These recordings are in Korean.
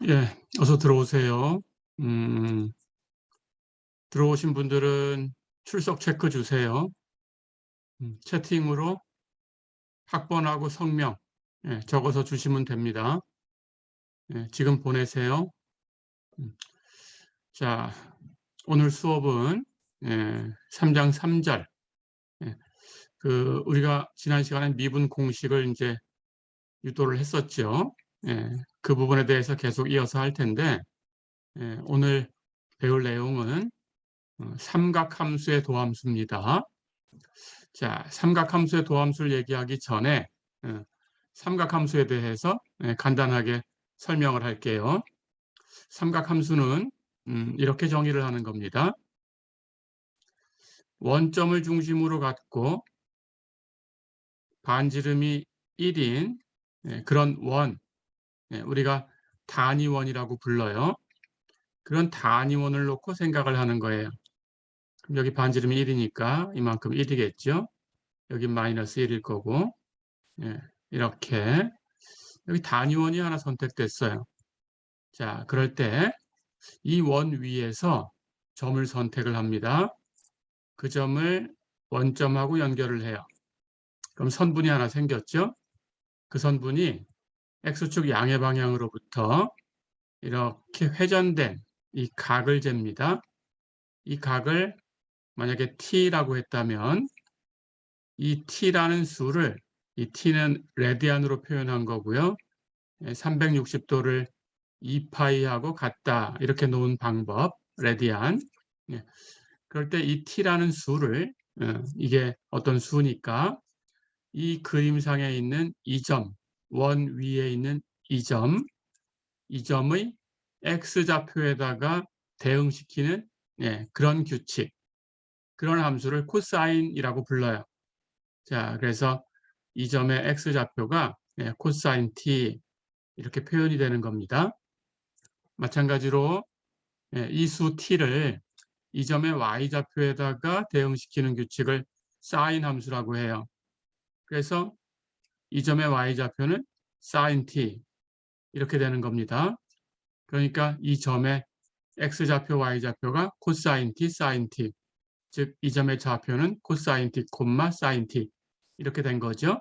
예, 어서 들어오세요. 음, 들어오신 분들은 출석 체크 주세요. 채팅으로 학번하고 성명 적어서 주시면 됩니다. 지금 보내세요. 음, 자, 오늘 수업은 3장 3절. 우리가 지난 시간에 미분 공식을 이제 유도를 했었죠. 그 부분에 대해서 계속 이어서 할 텐데, 오늘 배울 내용은 삼각함수의 도함수입니다. 자, 삼각함수의 도함수를 얘기하기 전에 삼각함수에 대해서 간단하게 설명을 할게요. 삼각함수는 이렇게 정의를 하는 겁니다. 원점을 중심으로 갖고 반지름이 1인 그런 원, 우리가 단위원이라고 불러요. 그런 단위원을 놓고 생각을 하는 거예요. 그럼 여기 반지름이 1이니까 이만큼 1이겠죠. 여기 마이너스 1일 거고 이렇게 여기 단위원이 하나 선택됐어요. 자, 그럴 때 이 원 위에서 점을 선택을 합니다. 그 점을 원점하고 연결을 해요. 그럼 선분이 하나 생겼죠? 그 선분이 X축 양의 방향으로부터 이렇게 회전된 이 각을 잽니다. 이 각을 만약에 t라고 했다면 이 t라는 수를 이 t는 레디안으로 표현한 거고요. 360도를 2파이하고 같다 이렇게 놓은 방법 레디안. 그럴 때 이 t라는 수를 이게 어떤 수니까 이 그림상에 있는 이 점, 원 위에 있는 이 점의 x좌표에다가 대응시키는 그런 규칙, 그런 함수를 코사인이라고 불러요. 자, 그래서 이 점의 x좌표가 코사인 t 이렇게 표현이 되는 겁니다. 마찬가지로 이 수 t를 이 점의 y좌표에다가 대응시키는 규칙을 사인 함수라고 해요. 그래서 이 점의 y좌표는 sin t 이렇게 되는 겁니다. 그러니까 이 점의 x좌표, y좌표가 코사인 t, sin t, 즉 이 점의 좌표는 코사인 t, sin t 이렇게 된 거죠.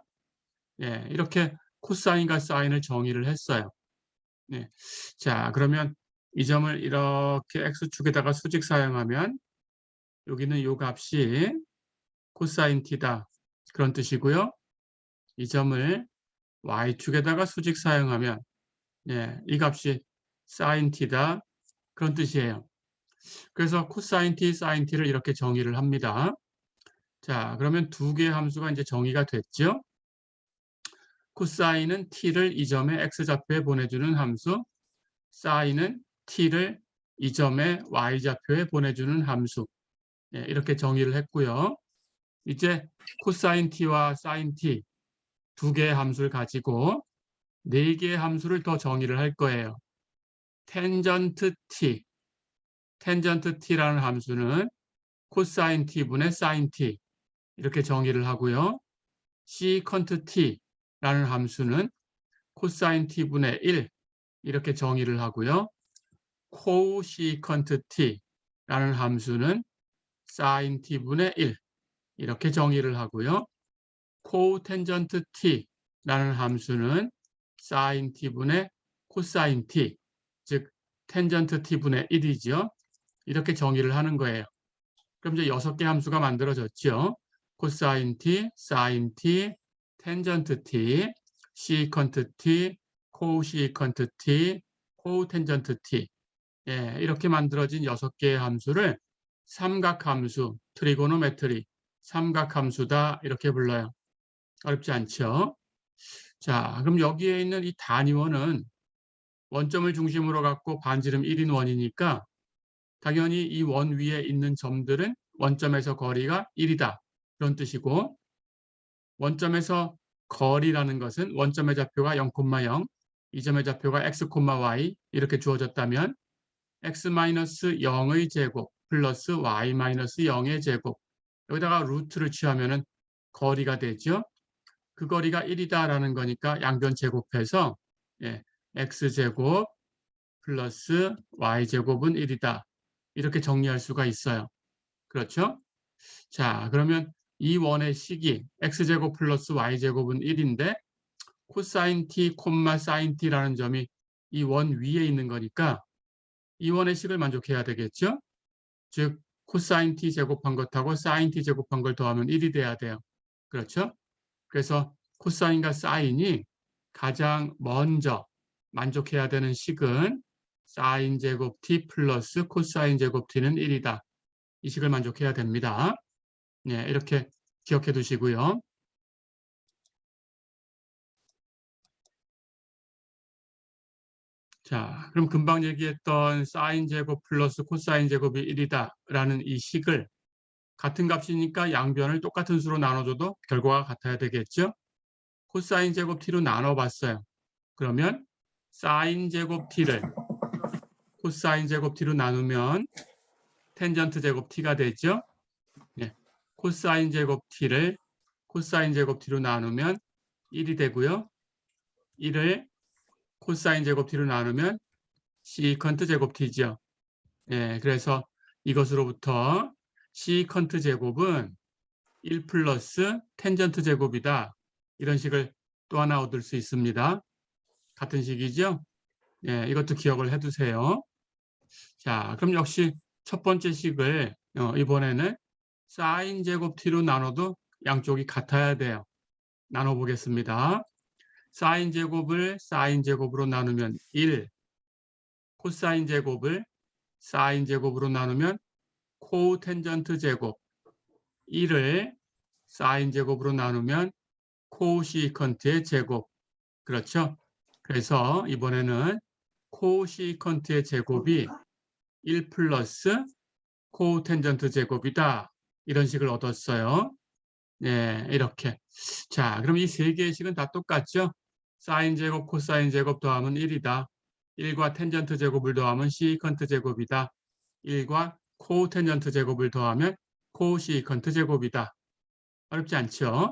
이렇게 코사인과 사인을 정의를 했어요. 자, 그러면 이 점을 이렇게 x축에다가 수직 사용하면 여기는 이 값이 코사인 t다 그런 뜻이고요. 이 점을 y축에다가 수직 사용하면 이 값이 sin t다 그런 뜻이에요. 그래서 코사인 t, sin t를 이렇게 정의를 합니다. 자, 그러면 두 개의 함수가 이제 정의가 됐죠. 코사인은 t를 이 점의 x좌표에 보내주는 함수, 사인은 t를 이 점의 y좌표에 보내주는 함수. 이렇게 정의를 했고요. 이제 코사인 t와 sin t 두 개의 함수를 가지고 네 개의 함수를 더 정의를 할 거예요. 텐전트 t라는 함수는 코사인 t분의 sin t 이렇게 정의를 하고요. 시컨트 t라는 함수는 코사인 t분의 1 이렇게 정의를 하고요. 코시컨트 t라는 함수는 sin t분의 1 이렇게 정의를 하고요. 코텐전트 t라는 함수는 sin t분의 코사인 t, 즉 텐전트 t분의 1이죠. 이렇게 정의를 하는 거예요. 그럼 이제 6개 함수가 만들어졌죠. 코사인 t, sin t, 텐전트 t, 시컨트 t, 코시컨트 t, 코텐전트 t. 이렇게 만들어진 6개의 함수를 삼각함수, 트리고노메트리, 삼각함수다 이렇게 불러요. 어렵지 않죠? 자, 그럼 여기에 있는 이 단위원은 원점을 중심으로 갖고 반지름 1인 원이니까 당연히 이 원 위에 있는 점들은 원점에서 거리가 1이다. 그런 뜻이고 원점에서 거리라는 것은 원점의 좌표가 0,0, 이 점의 좌표가 x, y 이렇게 주어졌다면 x-0의 제곱 플러스 y-0의 제곱 여기다가 루트를 취하면 거리가 되죠. 그 거리가 1이다라는 거니까 양변 제곱해서 x제곱 플러스 y제곱은 1이다. 이렇게 정리할 수가 있어요. 그렇죠? 자, 그러면 이 원의 식이 x제곱 플러스 y제곱은 1인데 코사인 t, 사인 t라는 점이 이 원 위에 있는 거니까 이 원의 식을 만족해야 되겠죠? 즉 코사인 t 제곱한 것하고 사인 t 제곱한 걸 더하면 1이 돼야 돼요. 그렇죠? 그래서 코사인과 사인이 가장 먼저 만족해야 되는 식은 사인 제곱 t 플러스 코사인 제곱 t는 1이다. 이 식을 만족해야 됩니다. 네, 이렇게 기억해 두시고요. 자, 그럼 금방 얘기했던 사인 제곱 플러스 코사인 제곱이 1이다 라는 이 식을 같은 값이니까 양변을 똑같은 수로 나눠줘도 결과가 같아야 되겠죠? 코사인 제곱 t로 나눠봤어요. 그러면 사인 제곱 t를 코사인 제곱 t로 나누면 텐전트 제곱 t가 되죠? 네. 코사인 제곱 t를 코사인 제곱 t로 나누면 1이 되고요. 1을 코사인 제곱 t로 나누면 시컨트 제곱 t죠. 예, 그래서 이것으로부터 시컨트 제곱은 1 플러스 텐전트 제곱이다. 이런 식을 또 하나 얻을 수 있습니다. 같은 식이죠? 예, 이것도 기억을 해두세요. 자, 그럼 역시 첫 번째 식을 이번에는 사인 제곱 t로 나눠도 양쪽이 같아야 돼요. 나눠보겠습니다. 사인 제곱을 사인 제곱으로 나누면 1, 코사인 제곱을 사인 제곱으로 나누면 코텐전트 제곱, 1을 사인 제곱으로 나누면 코시컨트의 제곱. 그렇죠? 그래서 이번에는 코시컨트의 제곱이 1 플러스 코텐전트 제곱이다. 이런 식을 얻었어요. 네, 이렇게. 자, 그럼 이 세 개의 식은 다 똑같죠? 사인 제곱, 코사인 제곱 더하면 1이다. 1과 텐전트 제곱을 더하면 시컨트 제곱이다. 1과 코텐전트 제곱을 더하면 코시컨트 제곱이다. 어렵지 않죠?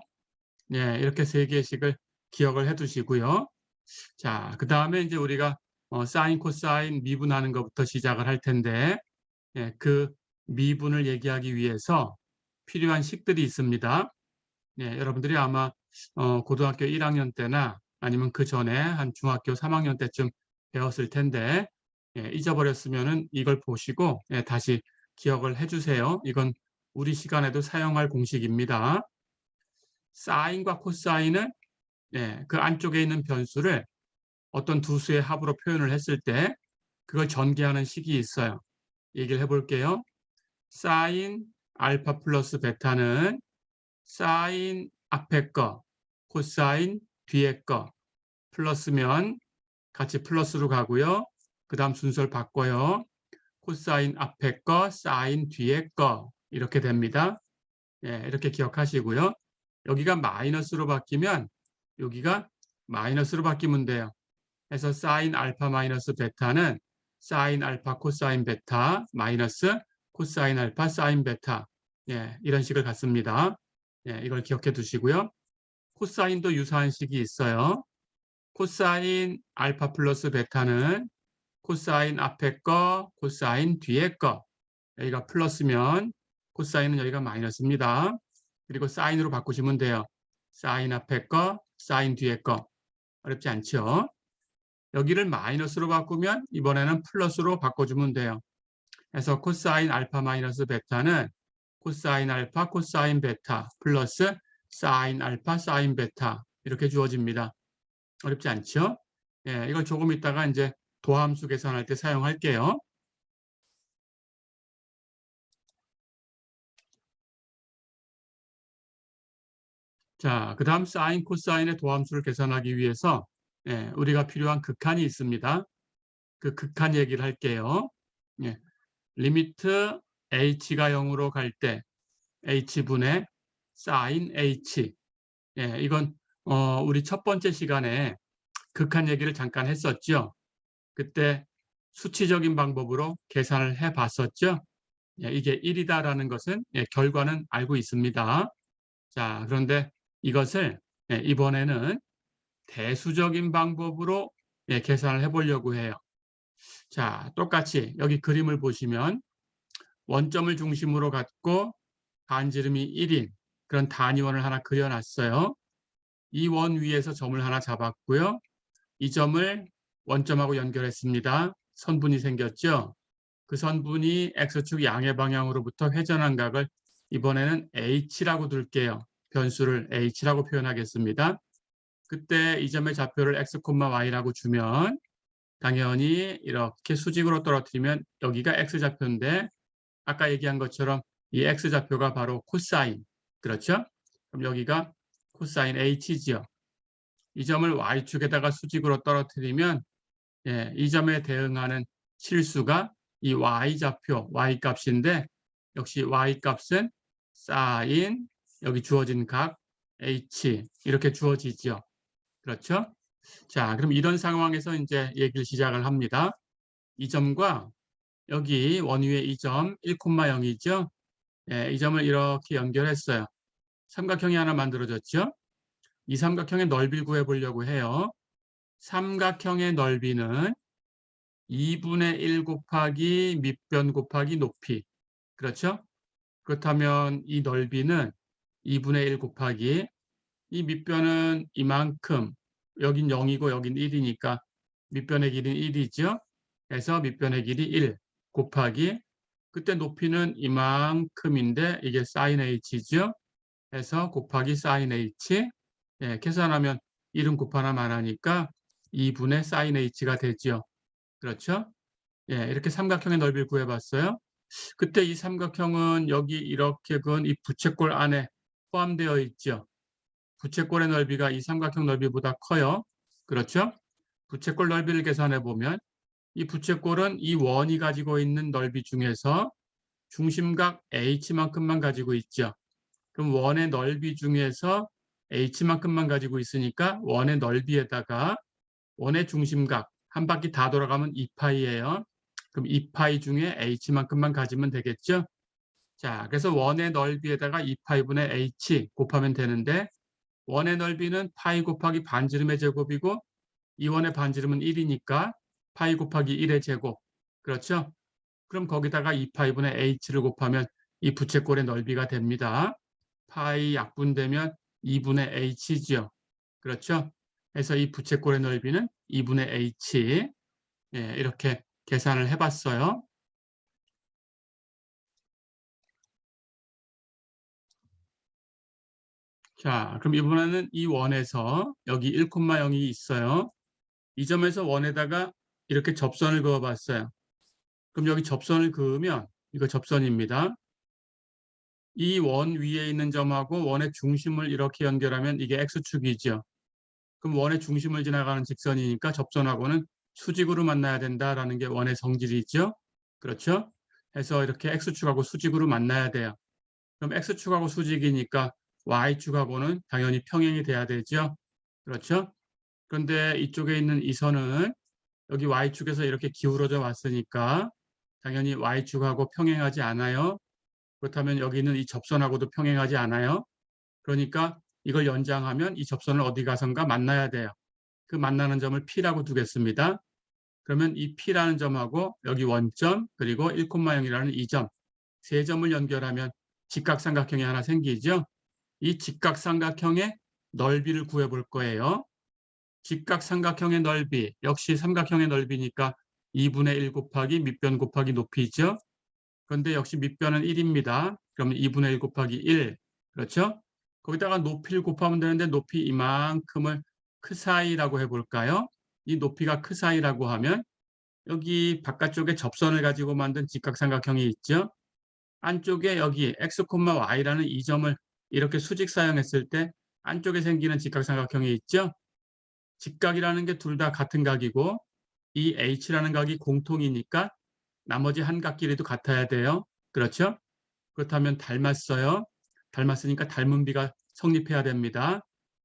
네, 이렇게 세 개의 식을 기억을 해 두시고요. 자, 그 다음에 이제 우리가 사인, 코사인 미분하는 것부터 시작을 할 텐데 그 미분을 얘기하기 위해서 필요한 식들이 있습니다. 네, 여러분들이 아마 고등학교 1학년 때나 아니면 그 전에 한 중학교 3학년 때쯤 배웠을 텐데 잊어버렸으면 이걸 보시고 다시 기억을 해주세요. 이건 우리 시간에도 사용할 공식입니다. 사인과 코사인은 그 안쪽에 있는 변수를 어떤 두 수의 합으로 표현을 했을 때 그걸 전개하는 식이 있어요. 얘기를 해볼게요. 사인 알파 플러스 베타는 사인 앞에 거, 코사인 뒤에 거 플러스면 같이 플러스로 가고요. 그 다음 순서를 바꿔요. 코사인 앞에 거, 사인 뒤에 거 이렇게 됩니다. 이렇게 기억하시고요. 여기가 마이너스로 바뀌면 여기가 마이너스로 바뀌면 돼요. 그래서 사인 알파 마이너스 베타는 사인 알파 코사인 베타 마이너스 코사인 알파 사인 베타 이런 식을 갖습니다. 이걸 기억해 두시고요. 코사인도 유사한 식이 있어요. 코사인 알파 플러스 베타는 코사인 앞에 거, 코사인 뒤에 거. 여기가 플러스면 코사인은 여기가 마이너스입니다. 그리고 사인으로 바꾸시면 돼요. 사인 앞에 거, 사인 뒤에 거. 어렵지 않죠? 여기를 마이너스로 바꾸면 이번에는 플러스로 바꿔주면 돼요. 그래서 코사인 알파 마이너스 베타는 코사인 알파 코사인 베타 플러스 사인 알파 사인 베타 이렇게 주어집니다. 어렵지 않죠? 이걸 조금 이따가 이제 도함수 계산할 때 사용할게요. 자, 그 다음 사인 코사인의 도함수를 계산하기 위해서 우리가 필요한 극한이 있습니다. 그 극한 얘기를 할게요. 리미트 h가 0으로 갈 때 h분의 sin h. 이건 우리 첫 번째 시간에 극한 얘기를 잠깐 했었죠. 그때 수치적인 방법으로 계산을 해 봤었죠. 이게 1이다라는 것은 결과는 알고 있습니다. 자, 그런데 이것을 이번에는 대수적인 방법으로 계산을 해 보려고 해요. 자, 똑같이 여기 그림을 보시면 원점을 중심으로 갖고 반지름이 1인 그런 단위원을 하나 그려놨어요. 이 원 위에서 점을 하나 잡았고요. 이 점을 원점하고 연결했습니다. 선분이 생겼죠. 그 선분이 X축 양의 방향으로부터 회전한 각을 이번에는 H라고 둘게요. 변수를 H라고 표현하겠습니다. 그때 이 점의 좌표를 X, Y라고 주면 당연히 이렇게 수직으로 떨어뜨리면 여기가 X좌표인데 아까 얘기한 것처럼 이 X좌표가 바로 코사인. 그렇죠? 그럼 여기가 코사인 H지요. 이 점을 Y축에다가 수직으로 떨어뜨리면 이 점에 대응하는 실수가 이 Y좌표, Y값인데 역시 Y값은 사인 여기 주어진 각 H 이렇게 주어지죠. 그렇죠? 자, 그럼 이런 상황에서 이제 얘기를 시작을 합니다. 이 점과 여기 원위의 이 점 1,0이죠. 이 점을 이렇게 연결했어요. 삼각형이 하나 만들어졌죠. 이 삼각형의 넓이를 구해보려고 해요. 삼각형의 넓이는 2분의 1 곱하기 밑변 곱하기 높이. 그렇죠? 그렇다면 이 넓이는 2분의 1 곱하기 이 밑변은 이만큼 여긴 0이고 여긴 1이니까 밑변의 길이는 1이죠. 그래서 밑변의 길이 1 곱하기 그때 높이는 이만큼인데 이게 sin h죠. 해서 곱하기 sin h 계산하면 1은 곱하나 안 하니까 2분의 sin h가 되죠. 그렇죠? 이렇게 삼각형의 넓이를 구해봤어요. 그때 이 삼각형은 여기 이렇게 그은 이 부채꼴 안에 포함되어 있죠. 부채꼴의 넓이가 이 삼각형 넓이보다 커요. 그렇죠? 부채꼴 넓이를 계산해 보면 이 부채꼴은 이 원이 가지고 있는 넓이 중에서 중심각 H만큼만 가지고 있죠. 그럼 원의 넓이 중에서 H만큼만 가지고 있으니까 원의 넓이에다가 원의 중심각 한 바퀴 다 돌아가면 2파이예요. 그럼 2파이 중에 H만큼만 가지면 되겠죠. 자, 그래서 원의 넓이에다가 2파이분의 H 곱하면 되는데 원의 넓이는 파이 곱하기 반지름의 제곱이고 이 원의 반지름은 1이니까 파이 곱하기 1의 제곱. 그렇죠? 그럼 거기다가 2파이분의 H를 곱하면 이 부채꼴의 넓이가 됩니다. 파이 약분되면 2분의 H죠. 그렇죠? 그래서 이 부채꼴의 넓이는 2분의 H. 이렇게 계산을 해봤어요. 자, 그럼 이번에는 이 원에서 여기 1,0이 있어요. 이 점에서 원에다가 이렇게 접선을 그어봤어요. 그럼 여기 접선을 그으면 이거 접선입니다. 이 원 위에 있는 점하고 원의 중심을 이렇게 연결하면 이게 X축이죠. 그럼 원의 중심을 지나가는 직선이니까 접선하고는 수직으로 만나야 된다라는 게 원의 성질이죠. 그렇죠? 해서 이렇게 X축하고 수직으로 만나야 돼요. 그럼 X축하고 수직이니까 Y축하고는 당연히 평행이 돼야 되죠. 그렇죠? 그런데 이쪽에 있는 이 선은 여기 Y축에서 이렇게 기울어져 왔으니까 당연히 Y축하고 평행하지 않아요. 그렇다면 여기 있는 이 접선하고도 평행하지 않아요. 그러니까 이걸 연장하면 이 접선을 어디 가선가 만나야 돼요. 그 만나는 점을 P라고 두겠습니다. 그러면 이 P라는 점하고 여기 원점 그리고 1,0이라는 이 점, 세 점을 연결하면 직각삼각형이 하나 생기죠. 이 직각삼각형의 넓이를 구해볼 거예요. 직각삼각형의 넓이, 역시 삼각형의 넓이니까 2분의 1 곱하기 밑변 곱하기 높이죠. 그런데 역시 밑변은 1입니다. 그러면 2분의 1 곱하기 1. 그렇죠? 거기다가 높이를 곱하면 되는데 높이 이만큼을 크사이라고 해볼까요? 이 높이가 크사이라고 하면 여기 바깥쪽에 접선을 가지고 만든 직각삼각형이 있죠. 안쪽에 여기 x, y라는 이 점을 이렇게 수직 사용했을 때 안쪽에 생기는 직각삼각형이 있죠. 직각이라는 게 둘 다 같은 각이고 이 h라는 각이 공통이니까 나머지 한 각 길이도 같아야 돼요. 그렇죠? 그렇다면 닮았어요. 닮았으니까 닮은 비가 성립해야 됩니다.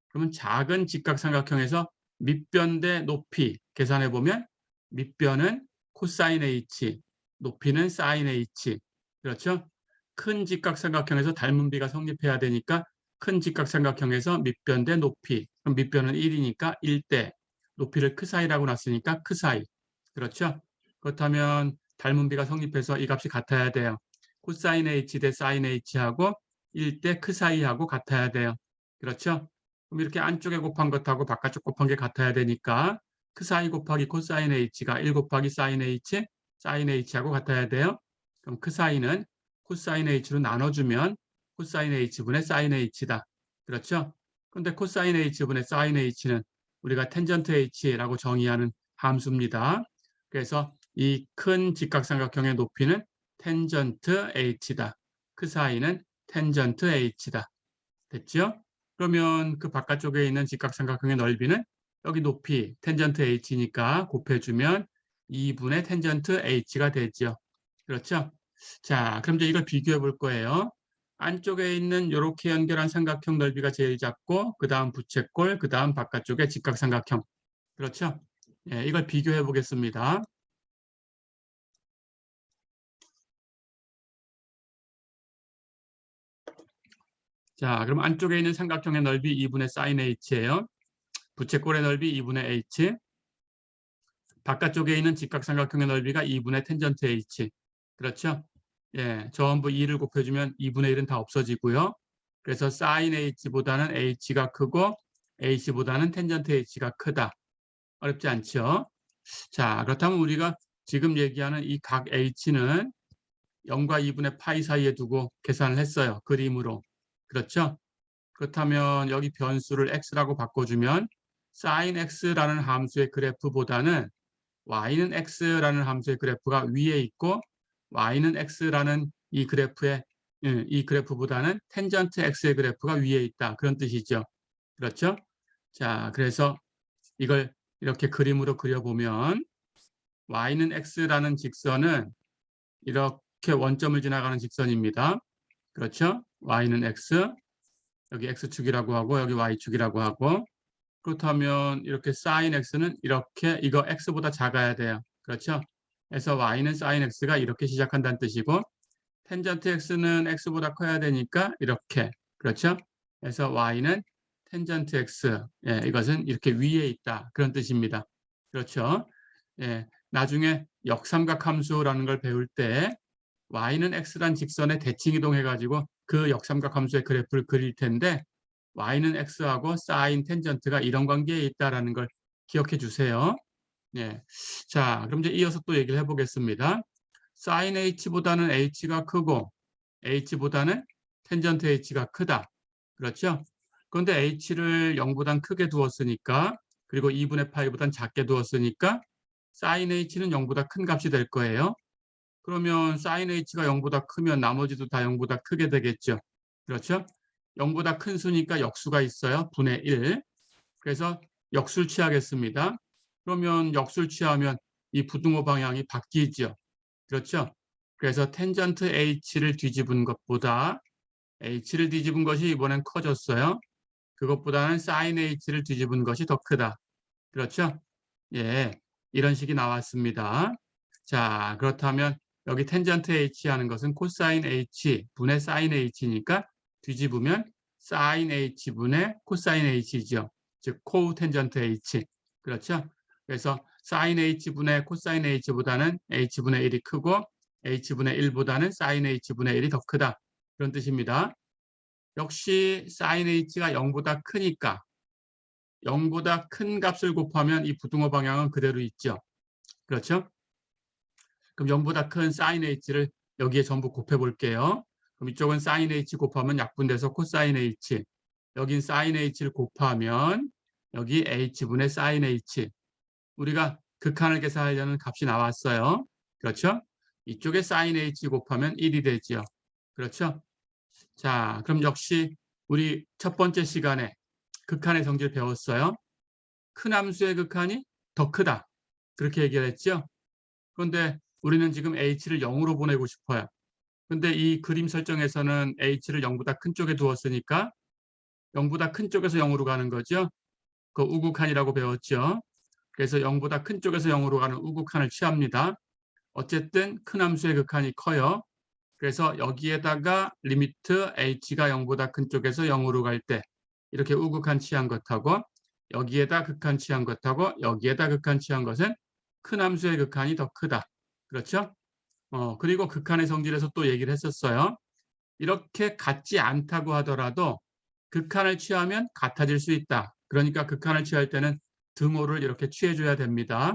그러면 작은 직각삼각형에서 밑변 대 높이 계산해 보면 밑변은 코사인 h, 높이는 사인 h. 그렇죠? 큰 직각삼각형에서 닮은 비가 성립해야 되니까 큰 직각삼각형에서 밑변 대 높이. 그럼 밑변은 1이니까 1대 높이를 크사이라고 놨으니까 크사이. 그렇죠? 그렇다면 닮은비가 성립해서 이 값이 같아야 돼요. 코사인 h 대 사인 h하고 1대 크 사이하고 같아야 돼요. 그렇죠? 그럼 이렇게 안쪽에 곱한 것하고 바깥쪽 곱한 게 같아야 되니까 크 사이 곱하기 코사인 h가 1 곱하기 사인 h하고 같아야 돼요. 그럼 크 사이는 코사인 h로 나눠주면 코사인 h분의 사인 h다. 그렇죠? 근데 코사인 h분의 사인 h는 우리가 텐전트 h라고 정의하는 함수입니다. 그래서 이 큰 직각삼각형의 높이는 텐전트 h다. 그 사이는 텐전트 h다. 됐죠? 그러면 그 바깥쪽에 있는 직각삼각형의 넓이는 여기 높이 텐전트 h니까 곱해주면 2분의 텐전트 h가 되죠. 그렇죠? 자, 그럼 이제 이걸 비교해 볼 거예요. 안쪽에 있는 이렇게 연결한 삼각형 넓이가 제일 작고 그 다음 부채꼴, 그 다음 바깥쪽에 직각삼각형. 그렇죠? 예, 이걸 비교해 보겠습니다. 자, 그럼 안쪽에 있는 삼각형의 넓이 2분의 사인 h예요. 부채꼴의 넓이 2분의 h. 바깥쪽에 있는 직각삼각형의 넓이가 2분의 텐전트 h. 그렇죠? 예, 전부 2를 곱해주면 2분의 1은 다 없어지고요. 그래서 사인 h보다는 h가 크고 h보다는 텐전트 h가 크다. 어렵지 않죠? 자, 그렇다면 우리가 지금 얘기하는 이 각 h는 0과 2분의 파이 사이에 두고 계산을 했어요. 그림으로. 그렇죠? 그렇다면 여기 변수를 x라고 바꿔주면 sin x라는 함수의 그래프보다는 y는 x라는 함수의 그래프가 위에 있고 y는 x라는 이 그래프보다는 텐전트 x의 그래프가 위에 있다. 그런 뜻이죠. 그렇죠? 자, 그래서 이걸 이렇게 그림으로 그려보면 y는 x라는 직선은 이렇게 원점을 지나가는 직선입니다. 그렇죠? y는 x, 여기 x축이라고 하고 여기 y축이라고 하고 그렇다면 이렇게 sin x는 이렇게 이거 x보다 작아야 돼요. 그렇죠? 그래서 y는 sin x가 이렇게 시작한다는 뜻이고 텐전트 x는 x보다 커야 되니까 이렇게. 그렇죠? 그래서 y는 텐전트 x. 예, 이것은 이렇게 위에 있다. 그런 뜻입니다. 그렇죠? 예, 나중에 역삼각 함수라는 걸 배울 때 y는 x란 직선에 대칭 이동해가지고 그 역삼각 함수의 그래프를 그릴 텐데 y는 x하고 사인 텐전트가 이런 관계에 있다는 걸 기억해 주세요. 예. 자, 그럼 이제 이어서 또 얘기를 해보겠습니다. 사인 h보다는 h가 크고 h보다는 텐전트 h가 크다. 그렇죠? 그런데 h를 0보단 크게 두었으니까 그리고 2분의 파이보단 작게 두었으니까 사인 h는 0보다 큰 값이 될 거예요. 그러면 사인 h가 0보다 크면 나머지도 다 0보다 크게 되겠죠. 그렇죠? 0보다 큰 수니까 역수가 있어요. 분의 1. 그래서 역수를 취하겠습니다. 그러면 역수를 취하면 이 부등호 방향이 바뀌죠. 그렇죠? 그래서 텐전트 h를 뒤집은 것보다 h를 뒤집은 것이 이번엔 커졌어요. 그것보다는 사인 h를 뒤집은 것이 더 크다. 그렇죠? 예, 이런 식이 나왔습니다. 자, 그렇다면 여기 텐전트 h 하는 것은 코사인 h 분의 사인 h니까 뒤집으면 사인 h 분의 코사인 h죠. 즉 코 텐전트 h. 그렇죠? 그래서 사인 h분의 코사인 h보다는 h분의 1이 크고 h분의 1보다는 사인 h분의 1이 더 크다. 그런 뜻입니다. 역시 사인 h가 0보다 크니까 0보다 큰 값을 곱하면 이 부등호 방향은 그대로 있죠. 그렇죠? 그럼 0보다 큰 sin h를 여기에 전부 곱해 볼게요. 그럼 이쪽은 sin h 곱하면 약분돼서 코사인 h. 여긴 sin h를 곱하면 여기 h분의 sin h. 우리가 극한을 계산하려는 값이 나왔어요. 그렇죠? 이쪽에 sin h 곱하면 1이 되죠. 그렇죠? 자, 그럼 역시 우리 첫 번째 시간에 극한의 성질 배웠어요. 큰 함수의 극한이 더 크다. 그렇게 얘기를 했죠. 그런데 우리는 지금 h를 0으로 보내고 싶어요. 근데 이 그림 설정에서는 h를 0보다 큰 쪽에 두었으니까 0보다 큰 쪽에서 0으로 가는 거죠. 그 우극한이라고 배웠죠. 그래서 0보다 큰 쪽에서 0으로 가는 우극한을 취합니다. 어쨌든 큰 함수의 극한이 커요. 그래서 여기에다가 리미트 h가 0보다 큰 쪽에서 0으로 갈 때 이렇게 우극한 취한 것하고 여기에다 극한 취한 것하고 여기에다 극한 취한 것은 큰 함수의 극한이 더 크다. 그렇죠? 그리고 극한의 성질에서 또 얘기를 했었어요. 이렇게 같지 않다고 하더라도 극한을 취하면 같아질 수 있다. 그러니까 극한을 취할 때는 등호를 이렇게 취해줘야 됩니다.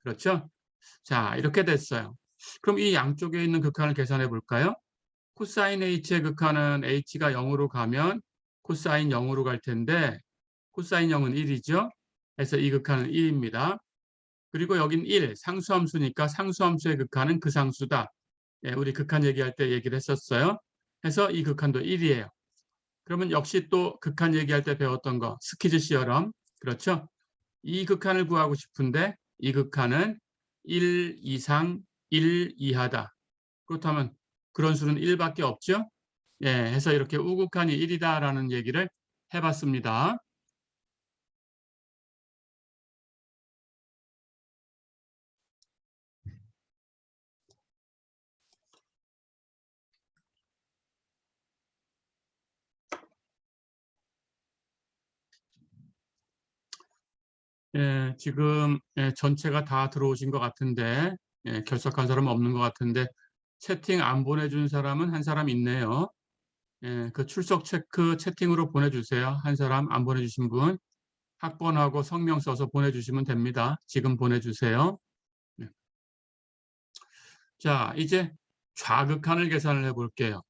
그렇죠? 자, 이렇게 됐어요. 그럼 이 양쪽에 있는 극한을 계산해 볼까요? 코사인 h의 극한은 h가 0으로 가면 코사인 0으로 갈 텐데 코사인 0은 1이죠. 그래서 이 극한은 1입니다. 그리고 여긴 1, 상수함수니까 상수함수의 극한은 그 상수다. 예, 우리 극한 얘기할 때 얘기를 했었어요. 그래서 이 극한도 1이에요. 그러면 역시 또 극한 얘기할 때 배웠던 거 스키즈 시어럼. 그렇죠? 이 극한을 구하고 싶은데 이 극한은 1 이상 1 이하다. 그렇다면 그런 수는 1밖에 없죠? 예, 해서 이렇게 우극한이 1이다라는 얘기를 해봤습니다. 예, 지금 전체가 다 들어오신 것 같은데 결석한 사람은 없는 것 같은데 채팅 안 보내준 사람은 한 사람 있네요. 그 출석 체크 채팅으로 보내주세요. 한 사람 안 보내주신 분 학번하고 성명 써서 보내주시면 됩니다. 지금 보내주세요. 네. 자, 이제 좌극한을 계산을 해볼게요.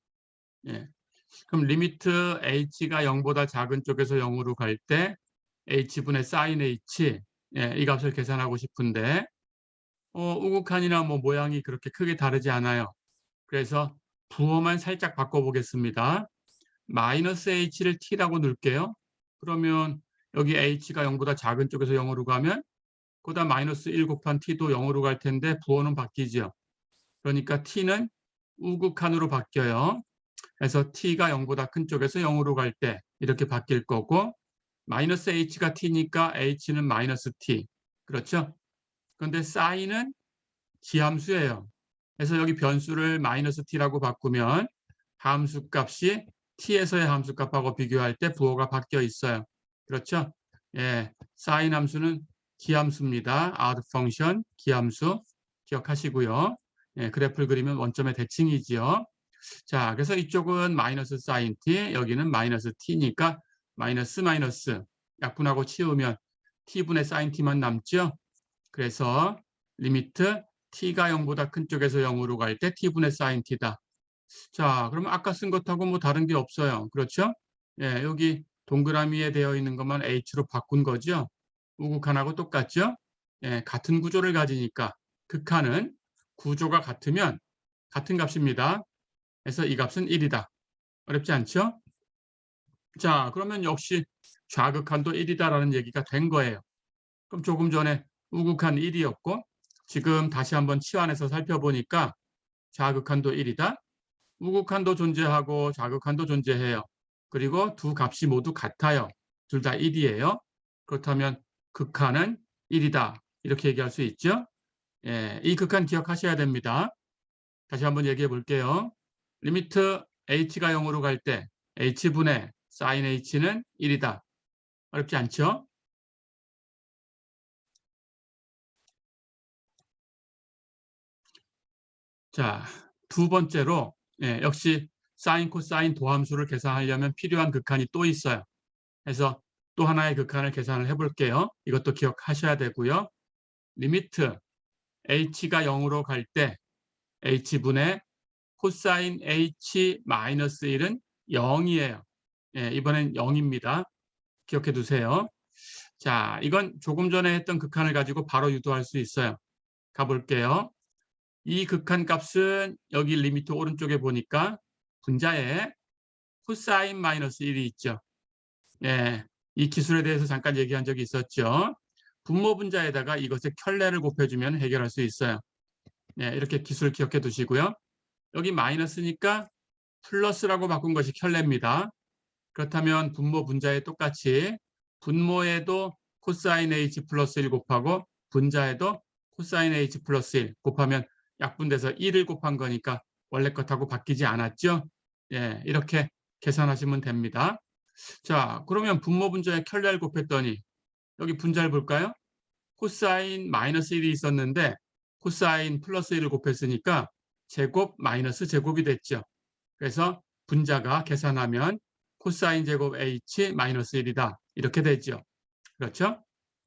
예. 그럼 리미트 h가 0보다 작은 쪽에서 0으로 갈 때 h분의 sin h 이 값을 계산하고 싶은데 우극한이나 뭐 모양이 그렇게 크게 다르지 않아요. 그래서 부호만 살짝 바꿔보겠습니다. 마이너스 h를 t라고 넣을게요. 그러면 여기 h가 0보다 작은 쪽에서 0으로 가면 그다음 마이너스 1 곱한 t도 0으로 갈 텐데 부호는 바뀌죠. 그러니까 t는 우극한으로 바뀌어요. 그래서 t가 0보다 큰 쪽에서 0으로 갈 때 이렇게 바뀔 거고 마이너스 h가 t니까 h는 마이너스 t. 그렇죠? 그런데 sine은 기함수예요. 그래서 여기 변수를 마이너스 t라고 바꾸면 함수 값이 t에서의 함수 값하고 비교할 때 부호가 바뀌어 있어요. 그렇죠? 예, sin 함수는 기함수입니다. odd function, 기함수 기억하시고요. 예, 그래프를 그리면 원점의 대칭이지요. 자, 그래서 이쪽은 마이너스 sin t, 여기는 마이너스 t니까 마이너스 마이너스 약분하고 치우면 t분의 sin t만 남죠. 그래서 리미트 t가 0보다 큰 쪽에서 0으로 갈 때 t분의 sin t다. 자, 그러면 아까 쓴 것하고 뭐 다른 게 없어요. 그렇죠? 예, 여기 동그라미에 되어 있는 것만 h로 바꾼 거죠. 우극한하고 똑같죠? 예, 같은 구조를 가지니까 극한은 구조가 같으면 같은 값입니다. 그래서 이 값은 1이다. 어렵지 않죠? 자, 그러면 역시 좌극한도 1이다라는 얘기가 된 거예요. 그럼 조금 전에 우극한 1이었고 지금 다시 한번 치환해서 살펴보니까 좌극한도 1이다. 우극한도 존재하고 좌극한도 존재해요. 그리고 두 값이 모두 같아요. 둘 다 1이에요. 그렇다면 극한은 1이다. 이렇게 얘기할 수 있죠. 예, 이 극한 기억하셔야 됩니다. 다시 한번 얘기해 볼게요. 리미트 h가 0으로 갈 때 h분의 sin h는 1이다. 어렵지 않죠? 자, 두 번째로 역시 사인 코사인 도함수를 계산하려면 필요한 극한이 또 있어요. 그래서 또 하나의 극한을 계산을 해볼게요. 이것도 기억하셔야 되고요. 리미트 h가 0으로 갈 때 h분의 코사인 h 마이너스 1은 0이에요. 이번엔 0입니다. 기억해 두세요. 자, 이건 조금 전에 했던 극한을 가지고 바로 유도할 수 있어요. 가볼게요. 이 극한 값은 여기 리미트 오른쪽에 보니까 분자에 코사인 마이너스 1이 있죠. 예, 이 기술에 대해서 잠깐 얘기한 적이 있었죠. 분모 분자에다가 이것의 켤레를 곱해주면 해결할 수 있어요. 예, 이렇게 기술 기억해 두시고요. 여기 마이너스니까 플러스라고 바꾼 것이 켤레입니다. 그렇다면 분모 분자에 똑같이 분모에도 코사인 h 플러스 1 곱하고 분자에도 코사인 h 플러스 1 곱하면 약분돼서 1을 곱한 거니까 원래 것하고 바뀌지 않았죠. 예, 이렇게 계산하시면 됩니다. 자, 그러면 분모 분자에 켤레를 곱했더니 여기 분자를 볼까요? 코사인 마이너스 1이 있었는데 코사인 플러스 1을 곱했으니까 제곱 마이너스 제곱이 됐죠. 그래서 분자가 계산하면 코사인 제곱 h 마이너스 1이다. 이렇게 되죠. 그렇죠?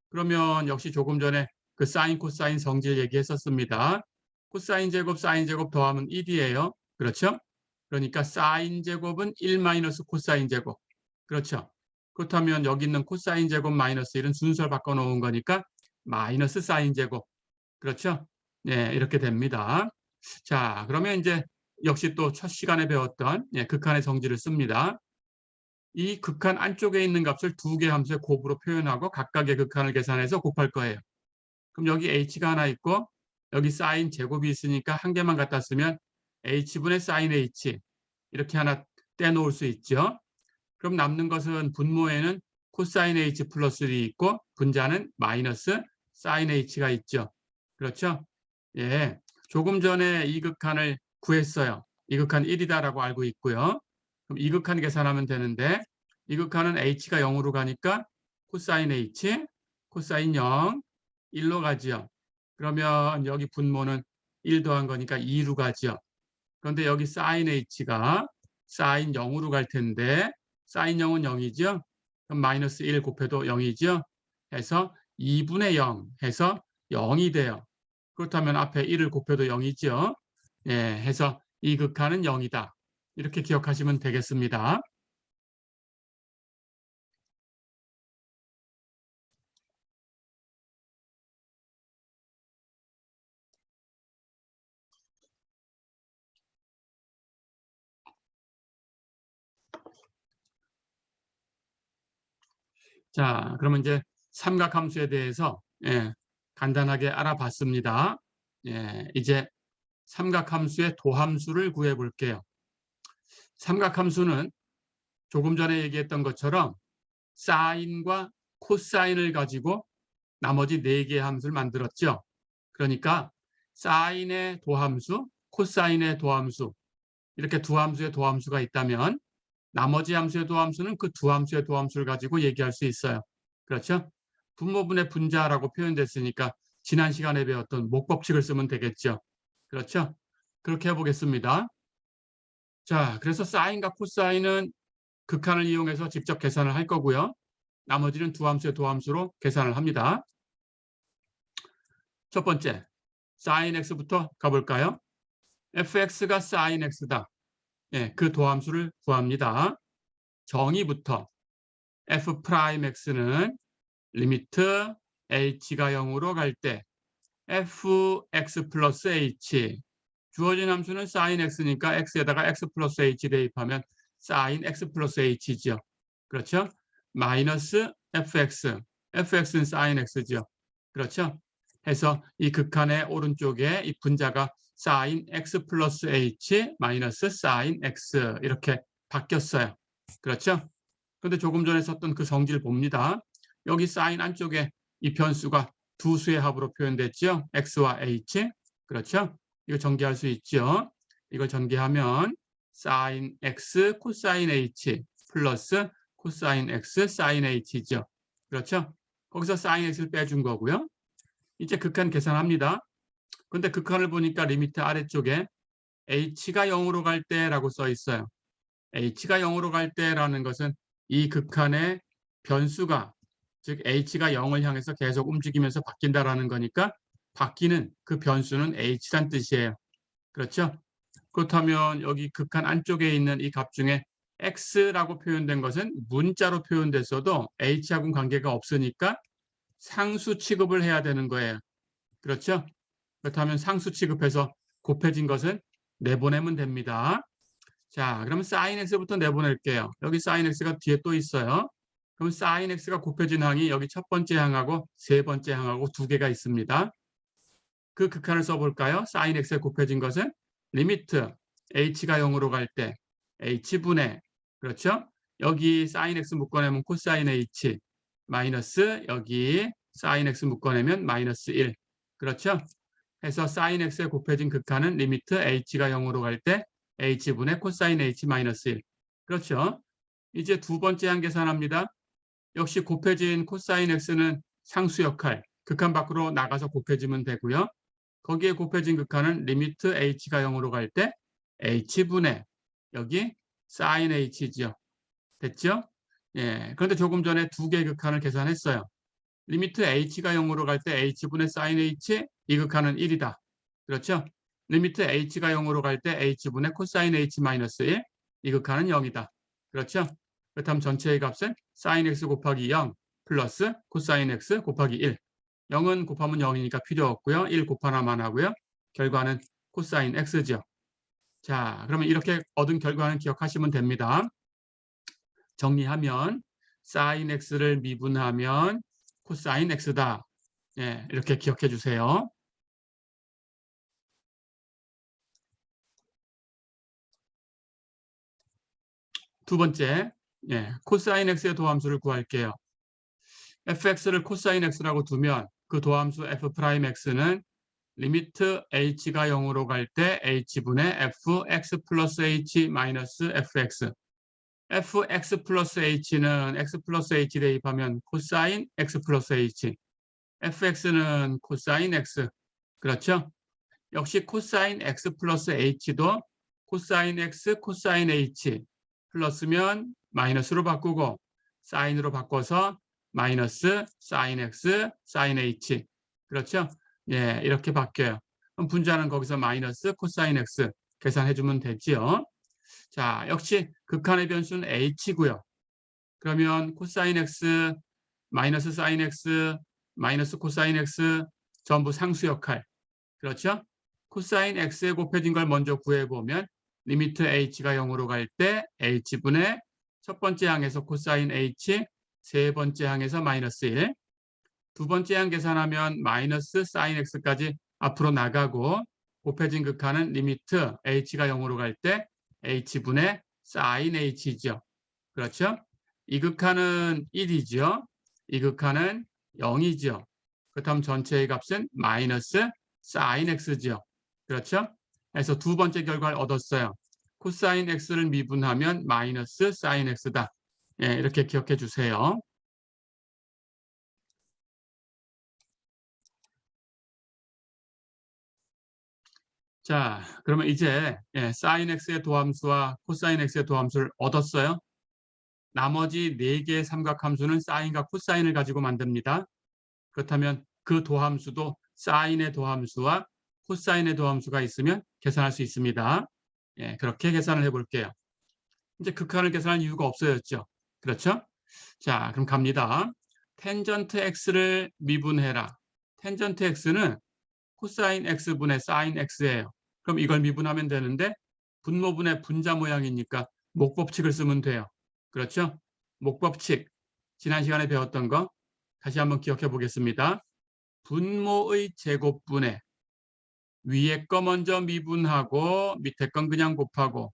그러면 역시 조금 전에 그 사인 코사인 성질 얘기했었습니다. 코사인 제곱 사인 제곱 더하면 1이에요. 그렇죠? 그러니까 사인 제곱은 1 마이너스 코사인 제곱. 그렇죠? 그렇다면 여기 있는 코사인 제곱 마이너스 1은 순서를 바꿔놓은 거니까 마이너스 사인 제곱. 그렇죠? 네, 이렇게 됩니다. 자, 그러면 이제 역시 또 첫 시간에 배웠던 극한의 성질을 씁니다. 이 극한 안쪽에 있는 값을 두 개의 함수의 곱으로 표현하고 각각의 극한을 계산해서 곱할 거예요. 그럼 여기 h가 하나 있고 여기 사인 제곱이 있으니까 한 개만 갖다 쓰면 h분의 사인 h 이렇게 하나 떼놓을 수 있죠. 그럼 남는 것은 분모에는 코사인 h 플러스 1이 있고 분자는 마이너스 사인 h가 있죠. 그렇죠? 예, 조금 전에 이 극한을 구했어요. 이 극한 1이다라고 알고 있고요. 그럼 이 극한 계산하면 되는데 이 극한은 h가 0으로 가니까 코사인 h, 코사인 0, 1로 가죠. 그러면 여기 분모는 1 더한 거니까 2로 가죠. 그런데 여기 사인 h가 사인 0으로 갈 텐데 사인 0은 0이죠. 그럼 마이너스 1 곱해도 0이죠. 해서 2분의 0 해서 0이 돼요. 그렇다면 앞에 1을 곱해도 0이죠. 예, 해서 이 극한은 0이다. 이렇게 기억하시면 되겠습니다. 자, 그러면 이제 삼각함수에 대해서 간단하게 알아봤습니다. 이제 삼각함수의 도함수를 구해 볼게요. 삼각함수는 조금 전에 얘기했던 것처럼 사인과 코사인을 가지고 나머지 4개의 함수를 만들었죠. 그러니까 사인의 도함수, 코사인의 도함수 이렇게 두 함수의 도함수가 있다면 나머지 함수의 도함수는 그 두 함수의 도함수를 가지고 얘기할 수 있어요. 그렇죠? 분모분의 분자라고 표현됐으니까 지난 시간에 배웠던 목법칙을 쓰면 되겠죠. 그렇죠? 그렇게 해보겠습니다. 자, 그래서 사인과 코사인은 극한을 이용해서 직접 계산을 할 거고요. 나머지는 두 함수의 도함수로 계산을 합니다. 첫 번째, sin x부터 가볼까요? fx가 sin x다. 그 도함수를 구합니다. 정의부터 f'x는 리미트 h가 0으로 갈 때 fx 플러스 h 주어진 함수는 sin x니까 x에다가 x 플러스 h 대입하면 sin x 플러스 h죠. 그렇죠? 마이너스 fx는 sin x죠. 그렇죠? 해서 이 극한의 오른쪽에 이 분자가 sin x 플러스 h 마이너스 sin x 이렇게 바뀌었어요. 그렇죠? 그런데 조금 전에 썼던 그 성질 봅니다. 여기 sin 안쪽에 이 변수가 두 수의 합으로 표현됐죠. x와 h. 그렇죠? 이거 전개할 수 있죠. 이걸 전개하면 sin x 코사인 h 플러스 코사인 x sin h죠. 그렇죠? 거기서 sin x를 빼준 거고요. 이제 극한 계산합니다. 근데 극한을 보니까 리미트 아래쪽에 h가 0으로 갈 때라고 써 있어요. h가 0으로 갈 때라는 것은 이 극한의 변수가 즉 h가 0을 향해서 계속 움직이면서 바뀐다라는 거니까 바뀌는 그 변수는 h란 뜻이에요. 그렇죠? 그렇다면 여기 극한 안쪽에 있는 이 값 중에 x라고 표현된 것은 문자로 표현됐어도 h하고는 관계가 없으니까 상수 취급을 해야 되는 거예요. 그렇죠? 그렇다면 상수 취급해서 곱해진 것은 내보내면 됩니다. 자, 그러면 sin x부터 내보낼게요. 여기 sin x가 뒤에 또 있어요. 그럼 sin x가 곱해진 항이 여기 첫 번째 항하고 세 번째 항하고 두 개가 있습니다. 그 극한을 써볼까요? sin x에 곱해진 것은 리미트 h가 0으로 갈 때 h분의 그렇죠? 여기 sin x 묶어내면 코사인 h 마이너스 여기 sin x 묶어내면 마이너스 1 그렇죠? 해서 sin x에 곱해진 극한은 리미트 h가 0으로 갈 때 h분의 코사인 h 마이너스 1 그렇죠? 이제 두 번째 한 계산합니다. 역시 곱해진 코사인 x는 상수 역할 극한 밖으로 나가서 곱해지면 되고요. 거기에 곱해진 극한은 리미트 h가 0으로 갈 때 h분의 여기 sin h죠. 됐죠? 예. 그런데 조금 전에 두 개의 극한을 계산했어요. 리미트 h가 0으로 갈 때 h분의 sin h 이 극한은 1이다. 그렇죠? 리미트 h가 0으로 갈 때 h분의 코사인 h 마이너스 1 이 극한은 0이다. 그렇죠? 그렇다면 전체의 값은 sin x 곱하기 0 플러스 코사인 x 곱하기 1. 0은 곱하면 0이니까 필요 없고요. 1 곱하나만 하고요. 결과는 코사인 x죠. 자, 그러면 이렇게 얻은 결과는 기억하시면 됩니다. 정리하면 sin x를 미분하면 코사인 x다. 예, 이렇게 기억해 주세요. 두 번째, 예, 코사인 x의 도함수를 구할게요. fx를 코사인 x라고 두면 그 도함수 f'x는 리미트 h가 0으로 갈 때 h분의 fx 플러스 h 마이너스 fx. fx 플러스 h는 x 플러스 h 대입하면 코사인 x 플러스 h. fx는 코사인 x. 그렇죠? 역시 코사인 x 플러스 h도 코사인 x, 코사인 h 플러스면 마이너스로 바꾸고 사인으로 바꿔서 마이너스 사인 x, 사인 h. 그렇죠? 예, 이렇게 바뀌어요. 그럼 분자는 거기서 마이너스 코사인 x 계산해주면 되지요. 자, 역시 극한의 변수는 h고요. 그러면 코사인 x, 마이너스 사인 x, 마이너스 코사인 x 전부 상수 역할. 그렇죠? 코사인 x에 곱해진 걸 먼저 구해보면 리미트 h가 0으로 갈 때 h분의 첫 번째 항에서 코사인 h, 세 번째 항에서 마이너스 1, 두 번째 항 계산하면 마이너스 사인 x까지 앞으로 나가고 곱해진 극한은 리미트 h가 0으로 갈 때 h분의 사인 h죠. 그렇죠? 이 극한은 1이죠. 이 극한은 0이죠. 그렇다면 전체의 값은 마이너스 사인 x죠. 그렇죠? 그래서 두 번째 결과를 얻었어요. 코사인 x를 미분하면 마이너스 사인 x다. 예, 이렇게 기억해 주세요. 자, 그러면 이제 사인 x의 도함수와 코사인 x의 도함수를 얻었어요. 나머지 4개의 삼각함수는 사인과 코사인을 가지고 만듭니다. 그렇다면 그 도함수도 사인의 도함수와 코사인의 도함수가 있으면 계산할 수 있습니다. 예, 그렇게 계산을 해볼게요. 이제 극한을 계산할 이유가 없어졌죠. 그렇죠? 자, 그럼 갑니다. 텐전트 x를 미분해라. 텐전트 x는 코사인 x분의 사인 x예요. 그럼 이걸 미분하면 되는데 분모분의 분자 모양이니까 목법칙을 쓰면 돼요. 그렇죠? 목법칙. 지난 시간에 배웠던 거 다시 한번 기억해 보겠습니다. 분모의 제곱분에 위에 거 먼저 미분하고 밑에 건 그냥 곱하고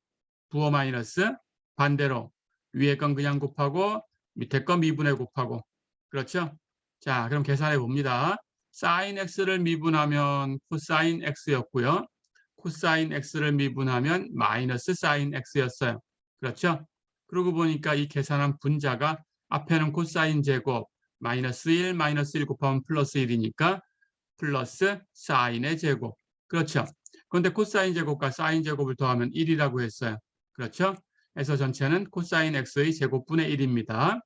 부호 마이너스 반대로 위에 건 그냥 곱하고 밑에 건 미분해 곱하고. 그렇죠? 자, 그럼 계산해 봅니다. 사인 x를 미분하면 코사인 x였고요. 코사인 x를 미분하면 마이너스 사인 x였어요. 그렇죠? 그러고 보니까 이 계산한 분자가 앞에는 코사인 제곱 마이너스 1, 마이너스 1 곱하면 플러스 1이니까 플러스 사인의 제곱. 그렇죠? 그런데 코사인 제곱과 사인 제곱을 더하면 1이라고 했어요. 그렇죠? 그래서 전체는 코사인 x의 제곱분의 1입니다.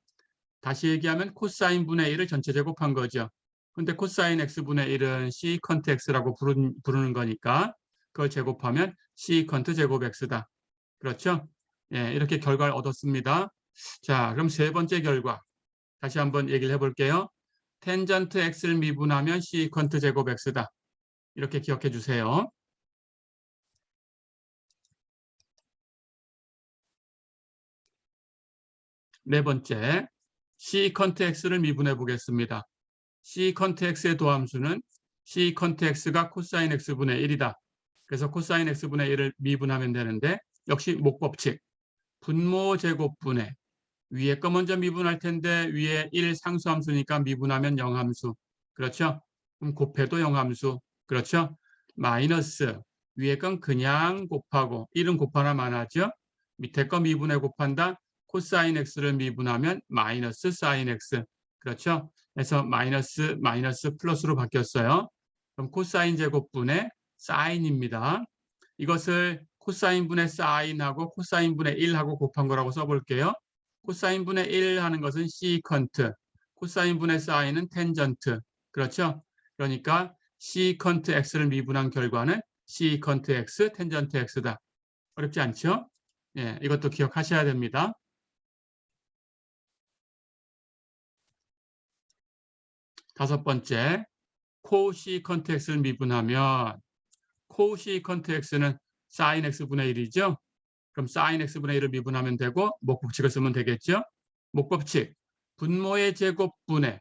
다시 얘기하면 코사인 분의 1을 전체 제곱한 거죠. 근데 코사인 x분의 1은 시컨트 x라고 부르는 거니까 그걸 제곱하면 시컨트 제곱 x다. 그렇죠? 예, 이렇게 결과를 얻었습니다. 자, 그럼 세 번째 결과 다시 한번 얘기를 해볼게요. 텐전트 x를 미분하면 시컨트 제곱 x다. 이렇게 기억해 주세요. 네 번째, 시컨트 x를 미분해 보겠습니다. 시컨트 x의 도함수는 시컨트 x가 코사인 x분의 1이다. 그래서 코사인 x분의 1을 미분하면 되는데 역시 목법칙. 분모 제곱분의 위에 거 먼저 미분할 텐데 위에 1 상수함수니까 미분하면 0함수. 그렇죠? 그럼 곱해도 0함수. 그렇죠? 마이너스 위에 건 그냥 곱하고 1은 곱하나만 하죠. 밑에 거 미분해 곱한다. 코사인 x를 미분하면 마이너스 사인 x. 그렇죠? 그래서 마이너스 플러스로 바뀌었어요. 그럼 코사인 제곱분의 사인입니다. 이것을 코사인분의 사인하고 코사인분의 1하고 곱한 거라고 써볼게요. 코사인분의 1 하는 것은 시컨트, 코사인분의 사인은 텐전트. 그렇죠? 그러니까 시컨트 x를 미분한 결과는 시컨트 x, 텐전트 x다. 어렵지 않죠? 예, 이것도 기억하셔야 됩니다. 다섯 번째, 코시컨트 x를 미분하면 코시컨트 x는 sin x분의 1이죠. 그럼 sin x분의 1을 미분하면 되고 목법칙을 쓰면 되겠죠. 목법칙, 분모의 제곱분의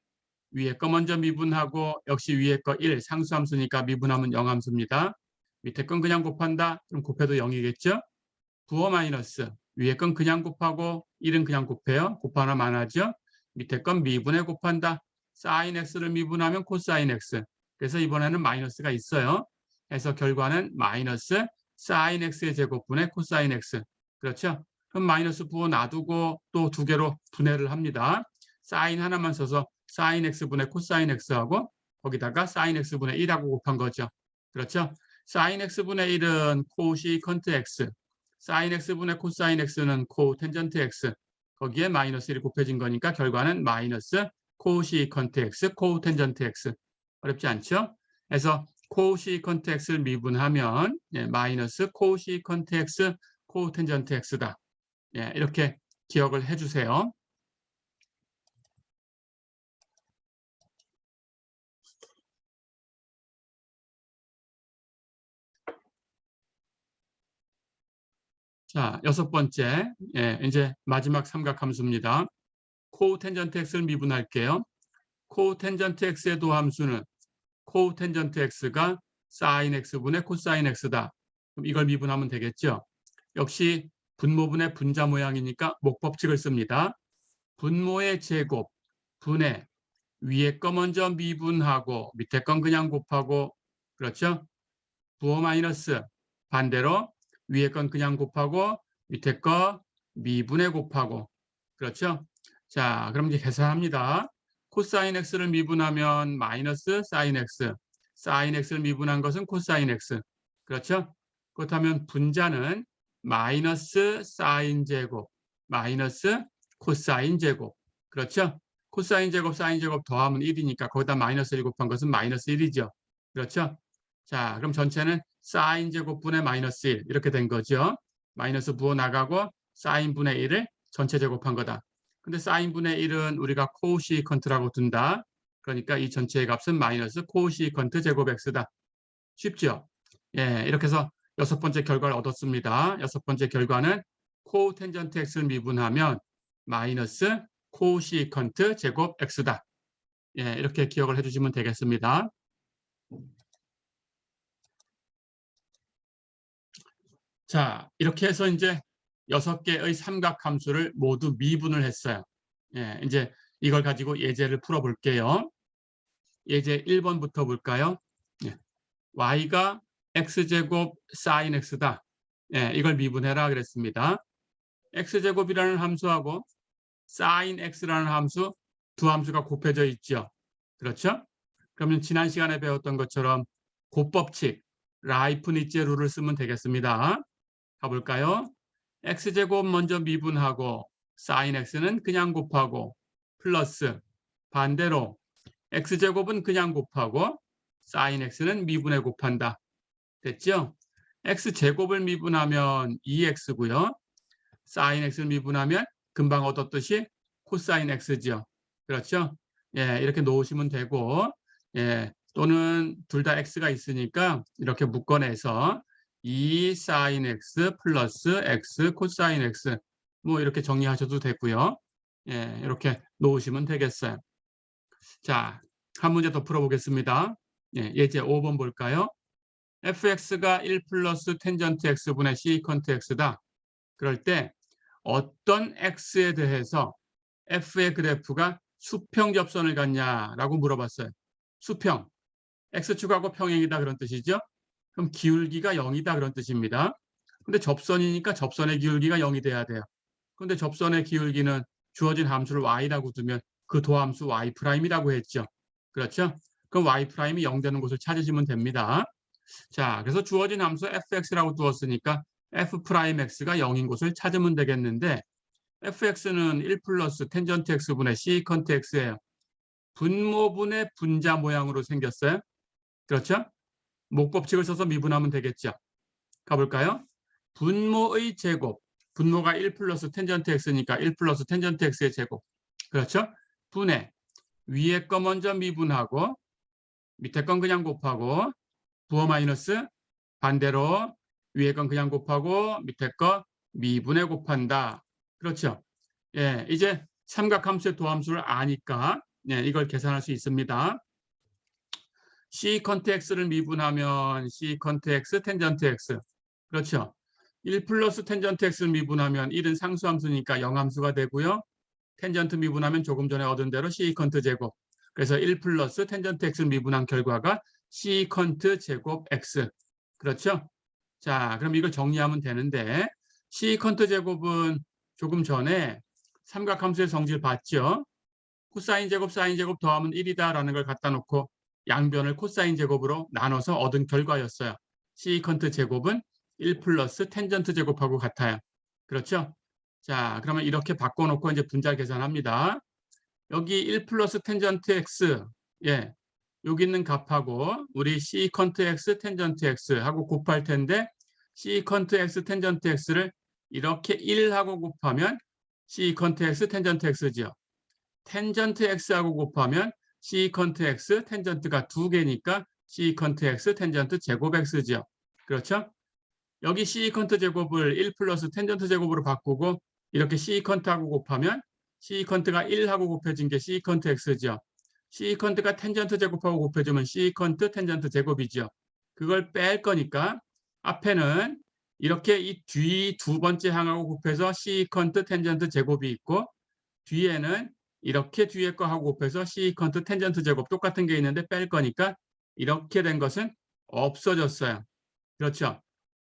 위에 거 먼저 미분하고 역시 위에 거 1, 상수함수니까 미분하면 0함수입니다. 밑에 건 그냥 곱한다. 그럼 곱해도 0이겠죠. 부호 마이너스 위에 건 그냥 곱하고 1은 그냥 곱해요. 곱하나 만하죠. 밑에 건 미분에 곱한다. sin x를 미분하면 코사인 x. 그래서 이번에는 마이너스가 있어요. 그래서 결과는 마이너스 sin x의 제곱분의 코사인 x. 그렇죠? 그럼 마이너스 부호 놔두고 또 두 개로 분해를 합니다. sin 하나만 써서 sin x분의 코사인 x하고 거기다가 sin x분의 1하고 곱한 거죠. 그렇죠? sin x분의 1은 코시컨트 x, sin x분의 코사인 x는 코텐전트 x, 거기에 마이너스 1이 곱해진 거니까 결과는 마이너스 코시컨트 x, 코텐전트 x. 어렵지 않죠? 그래서 코시컨트 x를 미분하면 마이너스 코시컨트 x, 코텐전트 x다. 이렇게 기억을 해주세요. 자, 여섯 번째, 이제 마지막 삼각함수입니다. 코텐전트 x를 미분할게요. 코텐전트 x의 도함수는 코텐전트 x가 sin x분의 코사인 x다. 그럼 이걸 미분하면 되겠죠. 역시 분모분의 분자 모양이니까 목법칙을 씁니다. 분모의 제곱, 분의 위에 거 먼저 미분하고 밑에 건 그냥 곱하고, 그렇죠? 부호 마이너스 반대로 위에 건 그냥 곱하고 밑에 거 미분에 곱하고, 그렇죠? 자, 그럼 이제 계산합니다. 코사인 x를 미분하면 마이너스 사인 x, 사인 x를 미분한 것은 코사인 x, 그렇죠? 그렇다면 분자는 마이너스 사인 제곱, 마이너스 코사인 제곱, 그렇죠? 코사인 제곱, 사인 제곱 더하면 1이니까 거기다 마이너스 1 곱한 것은 마이너스 1이죠. 그렇죠? 자, 그럼 전체는 사인 제곱분의 마이너스 1 이렇게 된 거죠. 마이너스 부호 나가고 사인분의 1을 전체 제곱한 거다. 근데 사인분의 1은 우리가 코시컨트라고 둔다. 그러니까 이 전체의 값은 마이너스 코시컨트 제곱 x다. 쉽죠? 이렇게 해서 여섯 번째 결과를 얻었습니다. 여섯 번째 결과는 코텐전트 x를 미분하면 마이너스 코시컨트 제곱 x다. 이렇게 기억을 해주시면 되겠습니다. 자, 이렇게 해서 이제 6개의 삼각함수를 모두 미분을 했어요. 이제 이걸 가지고 예제를 풀어볼게요. 예제 1번부터 볼까요? y가 x제곱 sin x다. 이걸 미분해라 그랬습니다. x제곱이라는 함수하고 sin x라는 함수, 두 함수가 곱해져 있죠. 그렇죠? 그러면 지난 시간에 배웠던 것처럼 곱법칙, 라이프니츠 룰을 쓰면 되겠습니다. 가볼까요? x제곱 먼저 미분하고 sin x는 그냥 곱하고 플러스 반대로 x제곱은 그냥 곱하고 sin x는 미분해 곱한다. 됐죠? x제곱을 미분하면 2x고요. sin x를 미분하면 금방 얻었듯이 코사인 x죠. 그렇죠? 이렇게 놓으시면 되고, 또는 둘 다 x가 있으니까 이렇게 묶어내서 2 sin x 플러스 x 코사인 x 뭐 이렇게 정리하셔도 되고요. 이렇게 놓으시면 되겠어요. 자, 한 문제 더 풀어보겠습니다. 예제 5번 볼까요? fx가 1 플러스 텐전트 x분의 시컨트 x다. 그럴 때 어떤 x에 대해서 f의 그래프가 수평 접선을 갖냐라고 물어봤어요. 수평, x축하고 평행이다 그런 뜻이죠. 그럼 기울기가 0이다 그런 뜻입니다. 근데 접선이니까 접선의 기울기가 0이 돼야 돼요. 근데 접선의 기울기는 주어진 함수를 y라고 두면 그 도함수 y'이라고 했죠. 그렇죠? 그럼 y''이 0 되는 곳을 찾으시면 됩니다. 자, 그래서 주어진 함수 fx라고 두었으니까 f'x가 0인 곳을 찾으면 되겠는데 fx는 1 플러스 텐전트 x분의 시컨트 x예요. 분모분의 분자 모양으로 생겼어요. 그렇죠? 목법칙을 써서 미분하면 되겠죠. 가볼까요? 분모의 제곱, 분모가 1 플러스 텐전트 x니까 1 플러스 텐전트 x의 제곱. 그렇죠? 분의 위에 거 먼저 미분하고 밑에 건 그냥 곱하고 부호 마이너스 반대로 위에 건 그냥 곱하고 밑에 거 미분해 곱한다. 그렇죠? 예, 이제 삼각함수의 도함수를 아니까 이걸 계산할 수 있습니다. 시컨트 x를 미분하면 시컨트 x 텐전트 x. 그렇죠? 1 플러스 텐전트 x를 미분하면 1은 상수함수니까 영함수가 되고요. 텐전트 미분하면 조금 전에 얻은 대로 시컨트 제곱. 그래서 1 플러스 텐전트 x를 미분한 결과가 시컨트 제곱 x. 그렇죠? 자, 그럼 이걸 정리하면 되는데 시컨트 제곱은 조금 전에 삼각함수의 성질 봤죠? 코사인 제곱, 사인 제곱 더하면 1이다라는 걸 갖다 놓고 양변을 코사인 제곱으로 나눠서 얻은 결과였어요. 시컨트 제곱은 1 플러스 텐전트 제곱하고 같아요. 그렇죠? 자, 그러면 이렇게 바꿔놓고 이제 분자 계산합니다. 여기 1 플러스 텐전트 x, 예, 여기 있는 값하고 우리 시컨트 x, 텐전트 x 하고 곱할 텐데 시컨트 x, 텐전트 x를 이렇게 1하고 곱하면 시컨트 x, 텐전트 x죠. 텐전트 x하고 곱하면 시컨트 x, 텐전트가 2개니까 시컨트 x, 텐전트 제곱 x죠. 그렇죠? 여기 시컨트 제곱을 1 플러스 텐전트 제곱으로 바꾸고 이렇게 시컨트하고 곱하면 시컨트가 1하고 곱해진 게 시컨트 x죠. 시컨트가 텐전트 제곱하고 곱해주면 시컨트 텐전트 제곱이죠. 그걸 뺄 거니까 앞에는 이렇게 이 뒤 두 번째 항하고 곱해서 시컨트 텐전트 제곱이 있고 뒤에는 이렇게 뒤에 거 하고 곱해서 시컨트 텐전트 제곱 똑같은 게 있는데 뺄 거니까 이렇게 된 것은 없어졌어요. 그렇죠?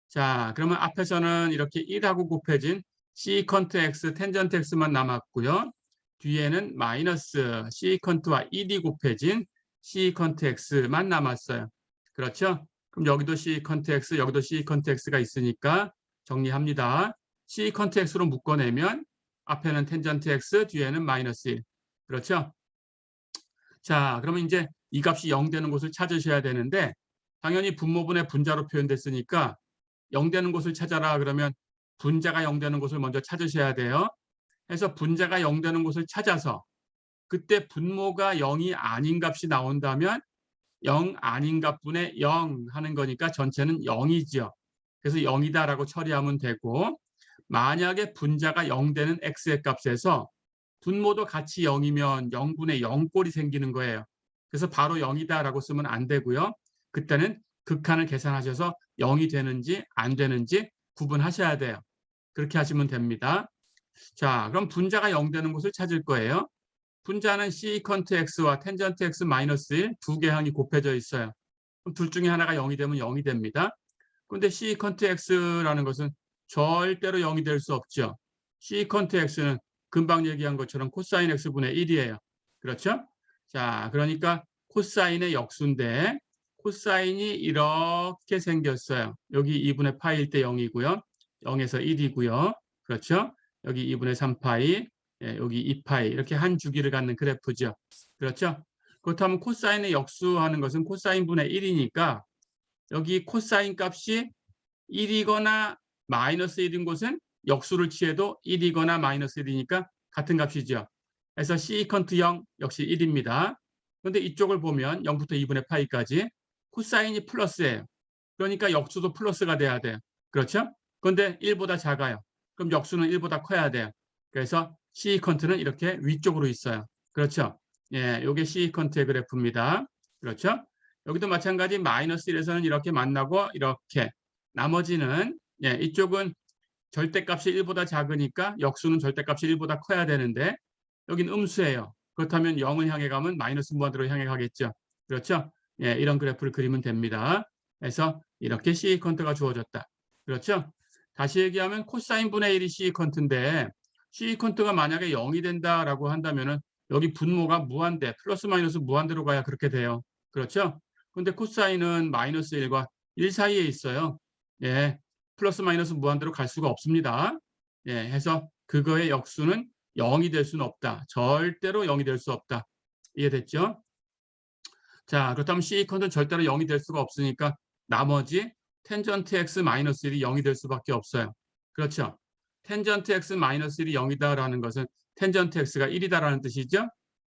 자, 그러면 앞에서는 이렇게 1하고 곱해진 시컨트 x, 텐전트 x만 남았고요. 뒤에는 마이너스 시컨트와 1이 곱해진 시컨트 x만 남았어요. 그렇죠? 그럼 여기도 시컨트 x, 여기도 시컨트 x가 있으니까 정리합니다. 시컨트 x로 묶어내면 앞에는 텐전트 x, 뒤에는 마이너스 1. 그렇죠? 자, 그러면 이제 이 값이 0 되는 곳을 찾으셔야 되는데 당연히 분모분의 분자로 표현됐으니까 0 되는 곳을 찾아라 그러면 분자가 0 되는 곳을 먼저 찾으셔야 돼요. 해서 분자가 0 되는 곳을 찾아서 그때 분모가 0이 아닌 값이 나온다면 0 아닌 값분의 0 하는 거니까 전체는 0이죠. 그래서 0이다라고 처리하면 되고 만약에 분자가 0 되는 x의 값에서 분모도 같이 0이면 0분의 0꼴이 생기는 거예요. 그래서 바로 0이다라고 쓰면 안 되고요. 그때는 극한을 계산하셔서 0이 되는지 안 되는지 구분하셔야 돼요. 그렇게 하시면 됩니다. 자, 그럼 분자가 0 되는 곳을 찾을 거예요. 분자는 시컨트 x와 텐전트 x 마이너스 1 두 개 항이 곱해져 있어요. 그럼 둘 중에 하나가 0이 되면 0이 됩니다. 그런데 시컨트 x라는 것은 절대로 0이 될 수 없죠. 시컨트 x는 금방 얘기한 것처럼 코사인 x분의 1이에요. 그렇죠? 자, 그러니까 코사인의 역수인데 코사인이 이렇게 생겼어요. 여기 2분의 파이일 때 0이고요. 0에서 1이고요. 그렇죠? 여기 2분의 3파이, 여기 2파이 이렇게 한 주기를 갖는 그래프죠. 그렇죠? 그렇다면 코사인의 역수하는 것은 코사인분의 1이니까 여기 코사인 값이 1이거나 마이너스 1인 곳은 역수를 취해도 1이거나 마이너스 1이니까 같은 값이죠. 그래서 시컨트 0 역시 1입니다. 그런데 이쪽을 보면 0부터 2분의 파이까지 코사인이 플러스예요. 그러니까 역수도 플러스가 돼야 돼요. 그렇죠? 그런데 1보다 작아요. 그럼 역수는 1보다 커야 돼요. 그래서 시컨트는 이렇게 위쪽으로 있어요. 그렇죠? 예, 이게 시컨트의 그래프입니다. 그렇죠? 여기도 마찬가지 마이너스 1에서는 이렇게 만나고 이렇게 나머지는 이쪽은 절대값이 1보다 작으니까 역수는 절대값이 1보다 커야 되는데 여긴 음수예요. 그렇다면 0을 향해 가면 마이너스 무한대로 향해 가겠죠. 그렇죠? 예, 이런 그래프를 그리면 됩니다. 그래서 이렇게 시컨트가 주어졌다. 그렇죠? 다시 얘기하면 코사인 분의 1이 시컨트인데 시컨트가 만약에 0이 된다라고 한다면은 여기 분모가 무한대, 플러스 마이너스 무한대로 가야 그렇게 돼요. 그렇죠? 근데 코사인은 마이너스 1과 1 사이에 있어요. 예, 플러스 마이너스 무한대로 갈 수가 없습니다. 예, 해서 그거의 역수는 0이 될 수는 없다. 절대로 0이 될 수 없다. 이해됐죠? 자, 그렇다면 C컨은 절대로 0이 될 수가 없으니까 나머지 텐전트 x 마이너스 1이 0이 될 수밖에 없어요. 그렇죠? 텐전트 x 마이너스 1이 0이다라는 것은 텐전트 x가 1이다라는 뜻이죠?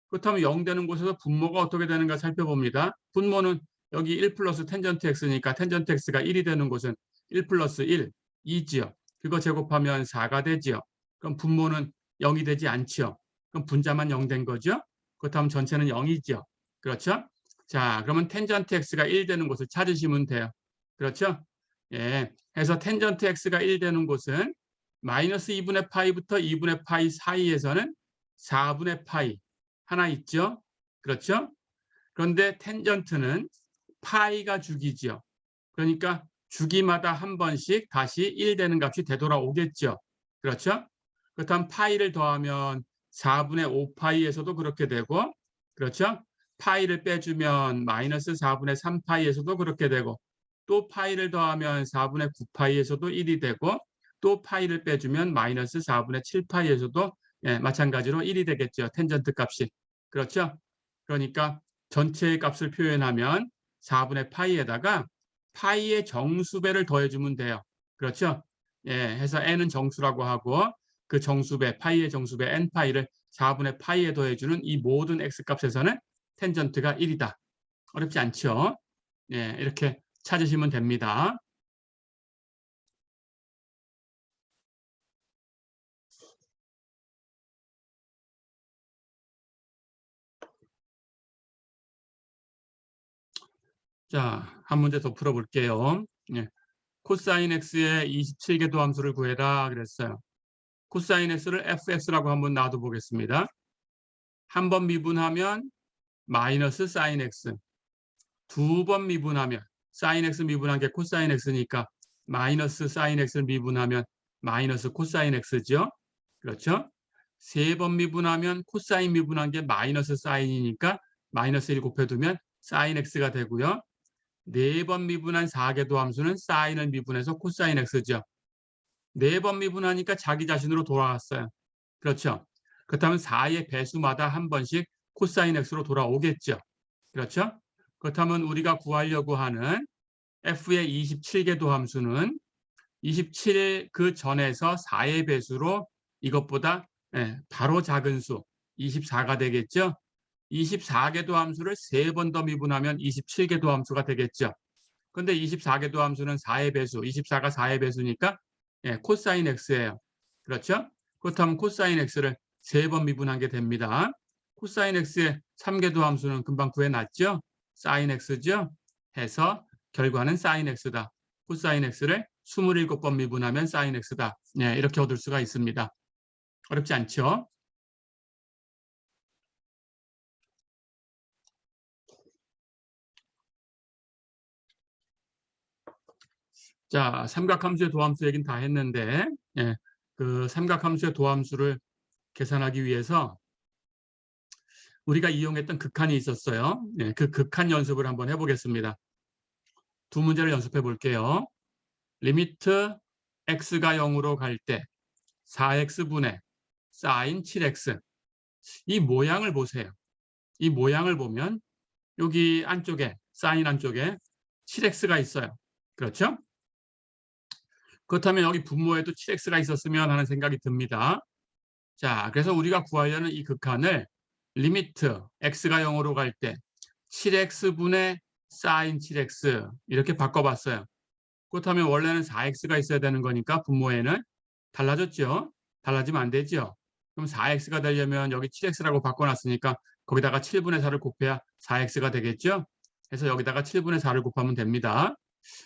그렇다면 0 되는 곳에서 분모가 어떻게 되는가 살펴봅니다. 분모는 여기 1 플러스 텐전트 x니까 텐전트 x가 1이 되는 곳은 1 플러스 1, 2지요. 그거 제곱하면 4가 되지요. 그럼 분모는 0이 되지 않지요. 그럼 분자만 0 된 거죠. 그렇다면 전체는 0이지요. 그렇죠? 자, 그러면 텐전트 x가 1 되는 곳을 찾으시면 돼요. 그렇죠? 예, 해서 텐전트 x가 1 되는 곳은 마이너스 2분의 파이부터 2분의 파이 사이에서는 4분의 파이 하나 있죠. 그렇죠? 그런데 텐전트는 파이가 주기죠. 그러니까 주기마다 한 번씩 다시 1 되는 값이 되돌아오겠죠. 그렇죠? 그렇다면 파이를 더하면 4분의 5파이에서도 그렇게 되고, 그렇죠? 파이를 빼주면 마이너스 4분의 3파이에서도 그렇게 되고, 또 파이를 더하면 4분의 9파이에서도 1이 되고, 또 파이를 빼주면 마이너스 4분의 7파이에서도 마찬가지로 1이 되겠죠. 텐전트 값이. 그렇죠? 그러니까 전체의 값을 표현하면 4분의 파이에다가 파이의 정수배를 더해주면 돼요. 그렇죠? 예, 해서 n은 정수라고 하고 그 정수배, 파이의 정수배 n파이를 4분의 파이에 더해주는 이 모든 x값에서는 텐전트가 1이다. 어렵지 않죠? 예, 이렇게 찾으시면 됩니다. 자, 한 문제 더 풀어볼게요. 예, 코사인 x의 27개 도함수를 구해라 그랬어요. 코사인 x를 fx라고 한번 놔둬 보겠습니다. 한 번 미분하면 마이너스 사인 x, 두 번 미분하면 사인 x 미분한 게 코사인 x니까 마이너스 사인 x를 미분하면 마이너스 코사인 x죠. 그렇죠? 세 번 미분하면 코사인 미분한 게 마이너스 사인이니까 마이너스 1 곱해두면 사인 x가 되고요. 네 번 미분한 4개 도함수는 사인을 미분해서 코사인 x죠. 네 번 미분하니까 자기 자신으로 돌아왔어요. 그렇죠? 그렇다면 4의 배수마다 한 번씩 코사인 x로 돌아오겠죠. 그렇죠? 그렇다면 우리가 구하려고 하는 f의 27개 도함수는 27 그 전에서 4의 배수로 이것보다 바로 작은 수 24가 되겠죠. 24개 도함수를 3번 더 미분하면 27개 도함수가 되겠죠. 근데 24개 도함수는 4의 배수, 24가 4의 배수니까 코사인 x예요. 그렇죠? 그렇다면 코사인 x를 3번 미분하게 됩니다. 코사인 x의 3개 도함수는 금방 구해놨죠? 사인 x죠? 해서 결과는 사인 x다. 코사인 x를 27번 미분하면 사인 x다. 이렇게 얻을 수가 있습니다. 어렵지 않죠? 자, 삼각함수의 도함수 얘기는 다 했는데 그 삼각함수의 도함수를 계산하기 위해서 우리가 이용했던 극한이 있었어요. 그 극한 연습을 한번 해보겠습니다. 두 문제를 연습해 볼게요. 리미트 x가 0으로 갈 때 4x분의 사인 7x. 이 모양을 보세요. 이 모양을 보면 여기 안쪽에 사인 안쪽에 7x가 있어요. 그렇죠? 그렇다면 여기 분모에도 7x가 있었으면 하는 생각이 듭니다. 자, 그래서 우리가 구하려는 이 극한을 리미트 x가 0으로 갈 때 7x분의 사인 7x 이렇게 바꿔봤어요. 그렇다면 원래는 4x가 있어야 되는 거니까 분모에는 달라졌죠. 달라지면 안 되죠. 그럼 4x가 되려면 여기 7x라고 바꿔놨으니까 거기다가 7분의 4를 곱해야 4x가 되겠죠. 그래서 여기다가 7분의 4를 곱하면 됩니다.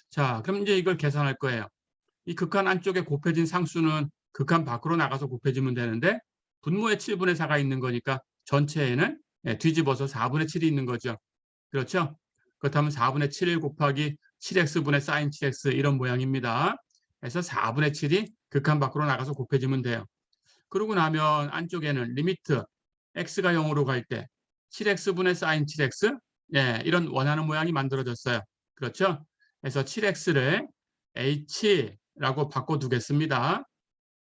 자, 그럼 이제 이걸 계산할 거예요. 이 극한 안쪽에 곱해진 상수는 극한 밖으로 나가서 곱해지면 되는데 분모에 7분의 4가 있는 거니까 전체에는 뒤집어서 4분의 7이 있는 거죠. 그렇죠? 그렇다면 4분의 7 곱하기 7x분의 사인 7x 이런 모양입니다. 그래서 4분의 7이 극한 밖으로 나가서 곱해지면 돼요. 그러고 나면 안쪽에는 리미트 x가 0으로 갈 때 7x분의 사인 7x 예, 이런 원하는 모양이 만들어졌어요. 그렇죠? 그래서 7x를 h라고 바꿔두겠습니다.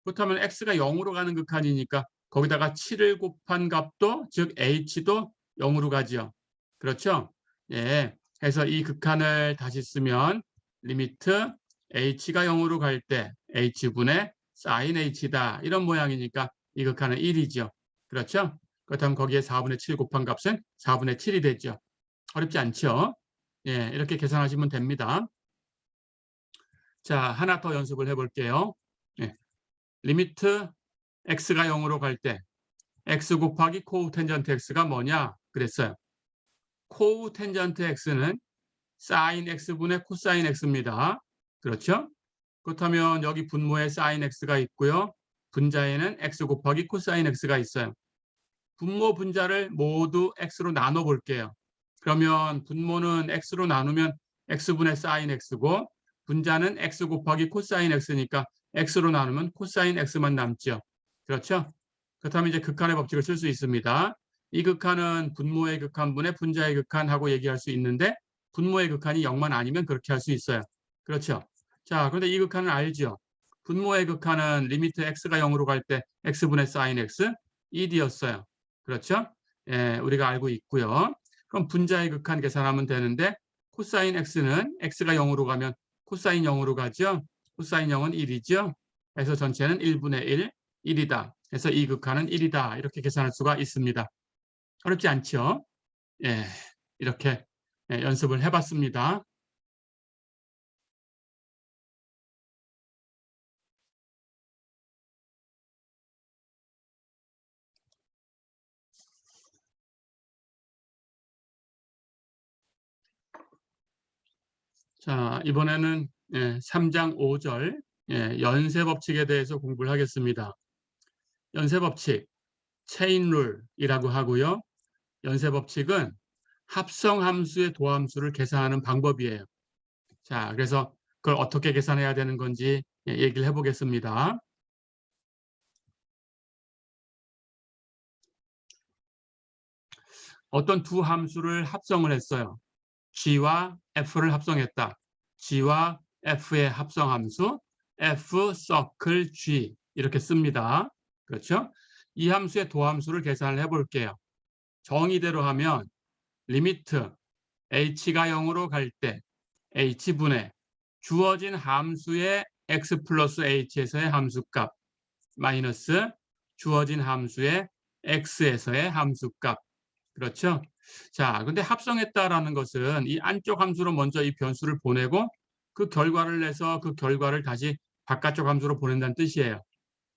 그렇다면 x가 0으로 가는 극한이니까 거기다가 7을 곱한 값도 즉 h도 0으로 가죠. 그렇죠? 예. 그래서 이 극한을 다시 쓰면 리미트 h가 0으로 갈 때 h분의 sin h다. 이런 모양이니까 이 극한은 1이죠. 그렇죠? 그렇다면 거기에 4분의 7 곱한 값은 4분의 7이 되죠. 어렵지 않죠? 예, 이렇게 계산하시면 됩니다. 자, 하나 더 연습을 해볼게요. 예. 리미트 x가 0으로 갈 때 x 곱하기 코우 텐전트 x가 뭐냐 그랬어요. 코우 텐전트 x는 sin x분의 코사인 x입니다. 그렇죠? 그렇다면 여기 분모에 sin x가 있고요. 분자에는 x 곱하기 코사인 x가 있어요. 분모 분자를 모두 x로 나눠 볼게요. 그러면 분모는 x로 나누면 x분의 sin x고 분자는 x 곱하기 코사인 x니까 x로 나누면 코사인 x만 남죠. 그렇죠? 그렇다면 이제 극한의 법칙을 쓸 수 있습니다. 이 극한은 분모의 극한분의 분자의 극한하고 얘기할 수 있는데 분모의 극한이 0만 아니면 그렇게 할 수 있어요. 그렇죠? 자, 그런데 이 극한은 알죠? 분모의 극한은 리미트 x가 0으로 갈 때 x분의 sin x 1이었어요. 그렇죠? 예, 우리가 알고 있고요. 그럼 분자의 극한 계산하면 되는데 코사인 x는 x가 0으로 가면 코사인 0으로 가죠. 코사인 0은 1이죠. 그래서 전체는 1분의 1, 1이다. 그래서 이 극한은 1이다. 이렇게 계산할 수가 있습니다. 어렵지 않죠? 예, 이렇게 연습을 해봤습니다. 자, 이번에는 3장 5절 연쇄법칙에 대해서 공부를 하겠습니다. 연쇄법칙, 체인룰이라고 하고요. 연쇄법칙은 합성함수의 도함수를 계산하는 방법이에요. 자, 그래서 그걸 어떻게 계산해야 되는 건지 얘기를 해보겠습니다. 어떤 두 함수를 합성을 했어요. g와 f를 합성했다. g와 f의 합성함수 f 서클 g 이렇게 씁니다. 그렇죠? 이 함수의 도함수를 계산을 해볼게요. 정의대로 하면 리미트 h가 0으로 갈 때 h분의 주어진 함수의 x 플러스 h에서의 함수값 마이너스 주어진 함수의 x에서의 함수값. 그렇죠? 자, 근데 합성했다라는 것은 이 안쪽 함수로 먼저 이 변수를 보내고 그 결과를 내서 그 결과를 다시 바깥쪽 함수로 보낸다는 뜻이에요.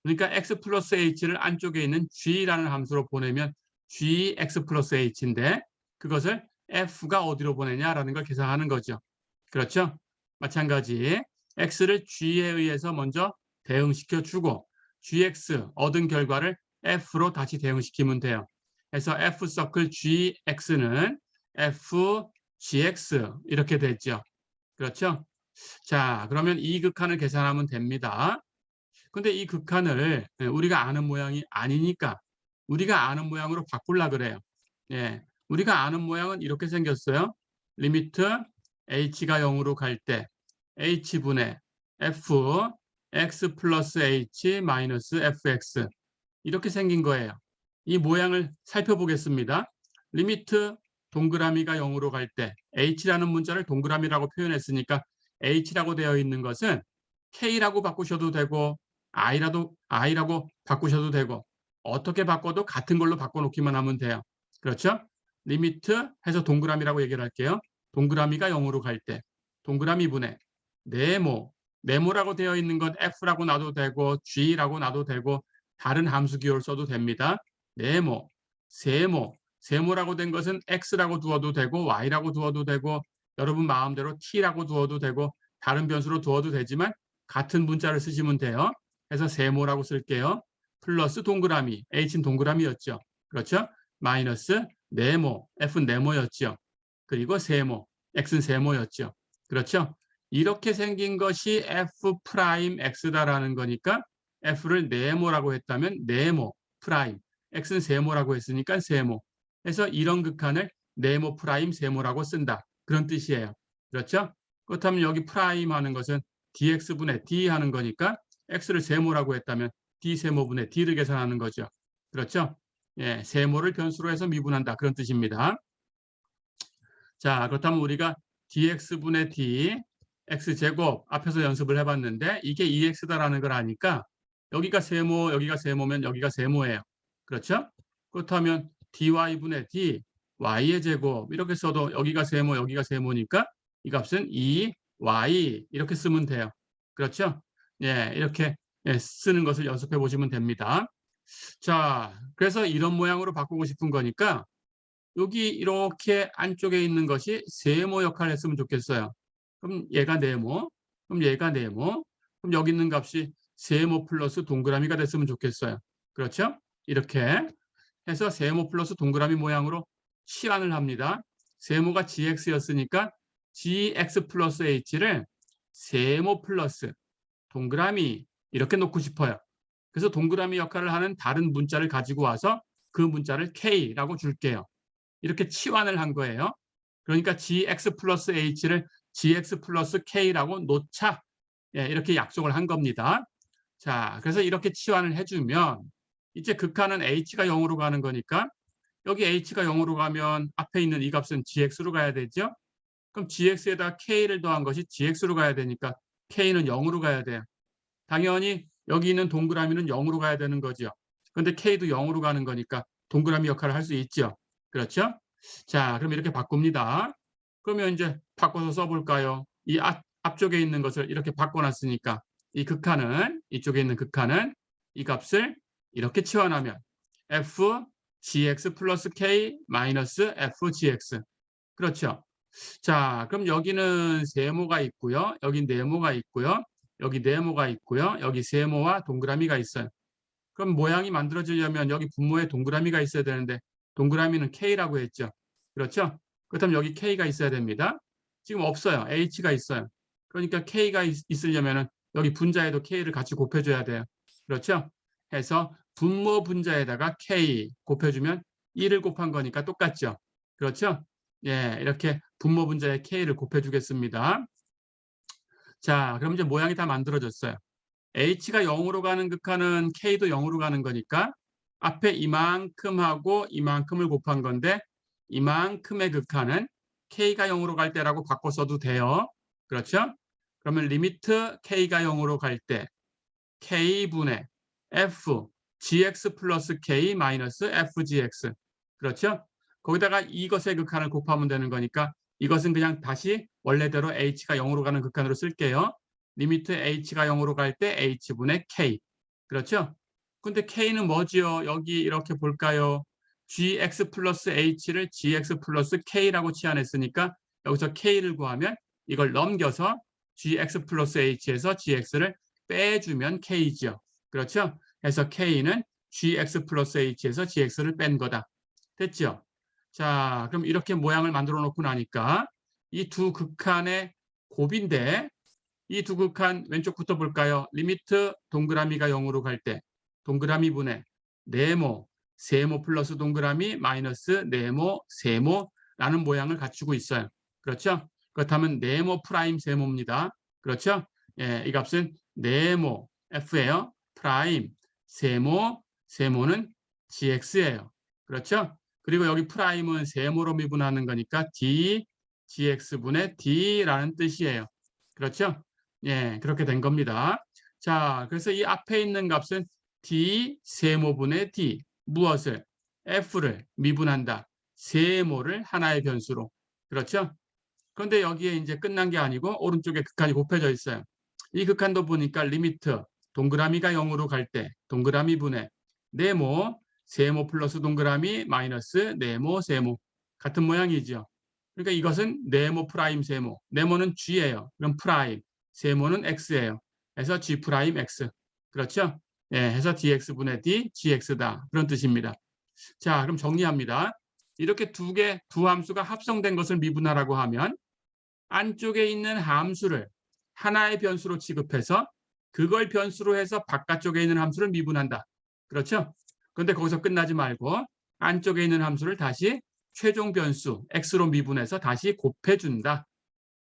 그러니까 x 플러스 h를 안쪽에 있는 g라는 함수로 보내면 gx 플러스 h인데 그것을 f가 어디로 보내냐라는 걸 계산하는 거죠. 그렇죠? 마찬가지 x를 g에 의해서 먼저 대응시켜 주고 gx 얻은 결과를 f로 다시 대응시키면 돼요. 그래서 f 서클 gx는 f gx 이렇게 됐죠. 그렇죠? 자, 그러면 이 극한을 계산하면 됩니다. 근데 이 극한을 우리가 아는 모양이 아니니까 우리가 아는 모양으로 바꾸려 그래요. 예, 우리가 아는 모양은 이렇게 생겼어요. 리미트 h가 0으로 갈 때 h분의 f x 플러스 h 마이너스 fx 이렇게 생긴 거예요. 이 모양을 살펴보겠습니다. 리미트 동그라미가 0으로 갈 때 h라는 문자를 동그라미라고 표현했으니까 h라고 되어 있는 것은 k라고 바꾸셔도 되고 i라고 바꾸셔도 되고 어떻게 바꿔도 같은 걸로 바꿔놓기만 하면 돼요. 그렇죠? 리미트 해서 동그라미라고 얘기를 할게요. 동그라미가 0으로 갈 때 동그라미 분의 네모라고 되어 있는 건 f라고 놔도 되고 g라고 놔도 되고 다른 함수 기호를 써도 됩니다. 네모, 세모라고 된 것은 x라고 두어도 되고 y라고 두어도 되고 여러분 마음대로 t라고 두어도 되고 다른 변수로 두어도 되지만 같은 문자를 쓰시면 돼요. 그래서 세모라고 쓸게요. 플러스 동그라미, h는 동그라미였죠. 그렇죠? 마이너스 네모, f는 네모였죠. 그리고 세모, x는 세모였죠. 그렇죠? 이렇게 생긴 것이 f 프라임 x다라는 거니까 f를 네모라고 했다면 네모 프라임, x는 세모라고 했으니까 세모. 그래서 이런 극한을 네모 프라임 세모라고 쓴다. 그런 뜻이에요. 그렇죠? 그렇다면 여기 프라임 하는 것은 dx분의 d 하는 거니까 x를 세모라고 했다면 d 세모분의 d를 계산하는 거죠. 그렇죠? 예, 세모를 변수로 해서 미분한다. 그런 뜻입니다. 자, 그렇다면 우리가 dx분의 d, x제곱 앞에서 연습을 해봤는데 이게 2x다라는 걸 아니까 여기가 세모, 여기가 세모면 여기가 세모예요. 그렇죠? 그렇다면 dy분의 d, y의 제곱 이렇게 써도 여기가 세모, 여기가 세모니까 이 값은 2y 이렇게 쓰면 돼요. 그렇죠? 예, 이렇게 쓰는 것을 연습해 보시면 됩니다. 자, 그래서 이런 모양으로 바꾸고 싶은 거니까 여기 이렇게 안쪽에 있는 것이 세모 역할을 했으면 좋겠어요. 그럼 얘가 네모, 그럼 얘가 네모, 그럼 여기 있는 값이 세모 플러스 동그라미가 됐으면 좋겠어요. 그렇죠? 이렇게 해서 세모 플러스 동그라미 모양으로 치환을 합니다. 세모가 gx였으니까 gx 플러스 h를 세모 플러스 동그라미 이렇게 놓고 싶어요. 그래서 동그라미 역할을 하는 다른 문자를 가지고 와서 그 문자를 k라고 줄게요. 이렇게 치환을 한 거예요. 그러니까 gx 플러스 h를 gx 플러스 k라고 놓자. 예, 이렇게 약속을 한 겁니다. 자, 그래서 이렇게 치환을 해주면 이제 극한은 h가 0으로 가는 거니까 여기 h가 0으로 가면 앞에 있는 이 값은 gx로 가야 되죠. 그럼 gx에다 k를 더한 것이 gx로 가야 되니까 k는 0으로 가야 돼요. 당연히 여기 있는 동그라미는 0으로 가야 되는 거죠. 그런데 k도 0으로 가는 거니까 동그라미 역할을 할 수 있죠. 그렇죠? 자, 그럼 이렇게 바꿉니다. 그러면 이제 바꿔서 써볼까요? 이 앞쪽에 있는 것을 이렇게 바꿔놨으니까 이 극한은, 이쪽에 있는 극한은 이 값을 이렇게 치환하면 f gx 플러스 k 마이너스 f gx. 그렇죠? 자, 그럼 여기는 세모가 있고요. 여기 네모가 있고요. 여기 네모가 있고요. 여기 세모와 동그라미가 있어요. 그럼 모양이 만들어지려면 여기 분모에 동그라미가 있어야 되는데 동그라미는 K라고 했죠. 그렇죠? 그렇다면 여기 K가 있어야 됩니다. 지금 없어요. H가 있어요. 그러니까 K가 있으려면 여기 분자에도 K를 같이 곱해줘야 돼요. 그렇죠? 해서 분모 분자에다가 K 곱해주면 1을 곱한 거니까 똑같죠. 그렇죠? 예, 이렇게 분모 분자에 K를 곱해주겠습니다. 자, 그럼 이제 모양이 다 만들어졌어요. h가 0으로 가는 극한은 k도 0으로 가는 거니까 앞에 이만큼하고 이만큼을 곱한 건데 이만큼의 극한은 k가 0으로 갈 때라고 바꿔 써도 돼요. 그렇죠? 그러면 리미트 k가 0으로 갈 때 k분의 f gx 플러스 k 마이너스 fgx. 그렇죠? 거기다가 이것의 극한을 곱하면 되는 거니까 이것은 그냥 다시 원래대로 h가 0으로 가는 극한으로 쓸게요. 리미트 h가 0으로 갈 때 h분의 k. 그렇죠? 근데 k는 뭐지요? 여기 이렇게 볼까요? gx 플러스 h를 gx 플러스 k라고 치환했으니까 여기서 k를 구하면 이걸 넘겨서 gx 플러스 h에서 gx를 빼주면 k죠. 그렇죠? 그래서 k는 gx 플러스 h에서 gx를 뺀 거다. 됐죠? 자, 그럼 이렇게 모양을 만들어 놓고 나니까 이 두 극한의 곱인데 이 두 극한 왼쪽부터 볼까요? 리미트 동그라미가 0으로 갈 때 동그라미 분의 네모, 세모 플러스 동그라미 마이너스 네모, 세모라는 모양을 갖추고 있어요. 그렇죠? 그렇다면 네모 프라임 세모입니다. 그렇죠? 예, 이 값은 네모 f예요. 프라임 세모, 세모는 gx예요. 그렇죠? 그리고 여기 프라임은 세모로 미분하는 거니까 d gx분의 d라는 뜻이에요. 그렇죠? 예, 그렇게 된 겁니다. 자, 그래서 이 앞에 있는 값은 d 세모분의 d 무엇을? f를 미분한다. 세모를 하나의 변수로. 그렇죠? 그런데 여기에 이제 끝난 게 아니고 오른쪽에 극한이 곱해져 있어요. 이 극한도 보니까 리미트 동그라미가 0으로 갈 때 동그라미 분의 네모 세모 플러스 동그라미 마이너스 네모 세모 같은 모양이죠. 그러니까 이것은 네모 프라임 세모. 네모는 g예요. 그럼 프라임 세모는 x예요. 그래서 g 프라임 x. 그렇죠? 예, 해서 dx분의 d gx다. 그런 뜻입니다. 자, 그럼 정리합니다. 이렇게 두 함수가 합성된 것을 미분하라고 하면 안쪽에 있는 함수를 하나의 변수로 취급해서 그걸 변수로 해서 바깥쪽에 있는 함수를 미분한다. 그렇죠? 그런데 거기서 끝나지 말고 안쪽에 있는 함수를 다시 최종 변수 x로 미분해서 다시 곱해준다.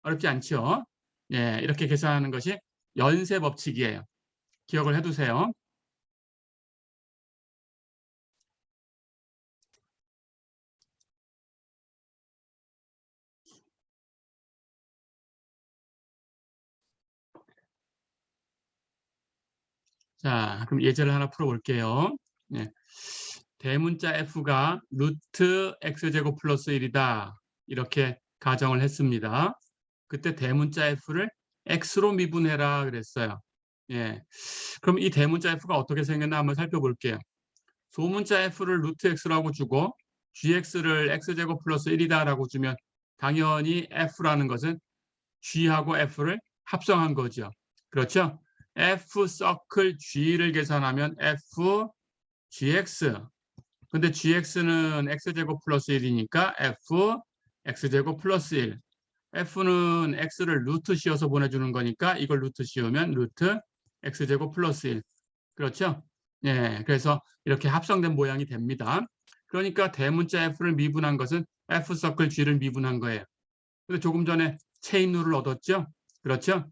어렵지 않죠? 예, 이렇게 계산하는 것이 연쇄 법칙이에요. 기억을 해두세요. 자, 그럼 예제를 하나 풀어볼게요. 예. 대문자 f가 루트 x제곱 플러스 1이다. 이렇게 가정을 했습니다. 그때 대문자 f를 x로 미분해라 그랬어요. 예. 그럼 이 대문자 f가 어떻게 생겼나 한번 살펴볼게요. 소문자 f를 루트 x라고 주고 gx를 x제곱 플러스 1이다라고 주면 당연히 f라는 것은 g하고 f를 합성한 거죠. 그렇죠? f 서클 g를 계산하면 f gx. 근데 gx는 x제곱 플러스 1이니까 f x제곱 플러스 1. f는 x를 루트 씌워서 보내주는 거니까 이걸 루트 씌우면 루트 x제곱 플러스 1. 그렇죠? 예, 그래서 이렇게 합성된 모양이 됩니다. 그러니까 대문자 f를 미분한 것은 f 서클 g를 미분한 거예요. 근데 조금 전에 체인룰을 얻었죠? 그렇죠?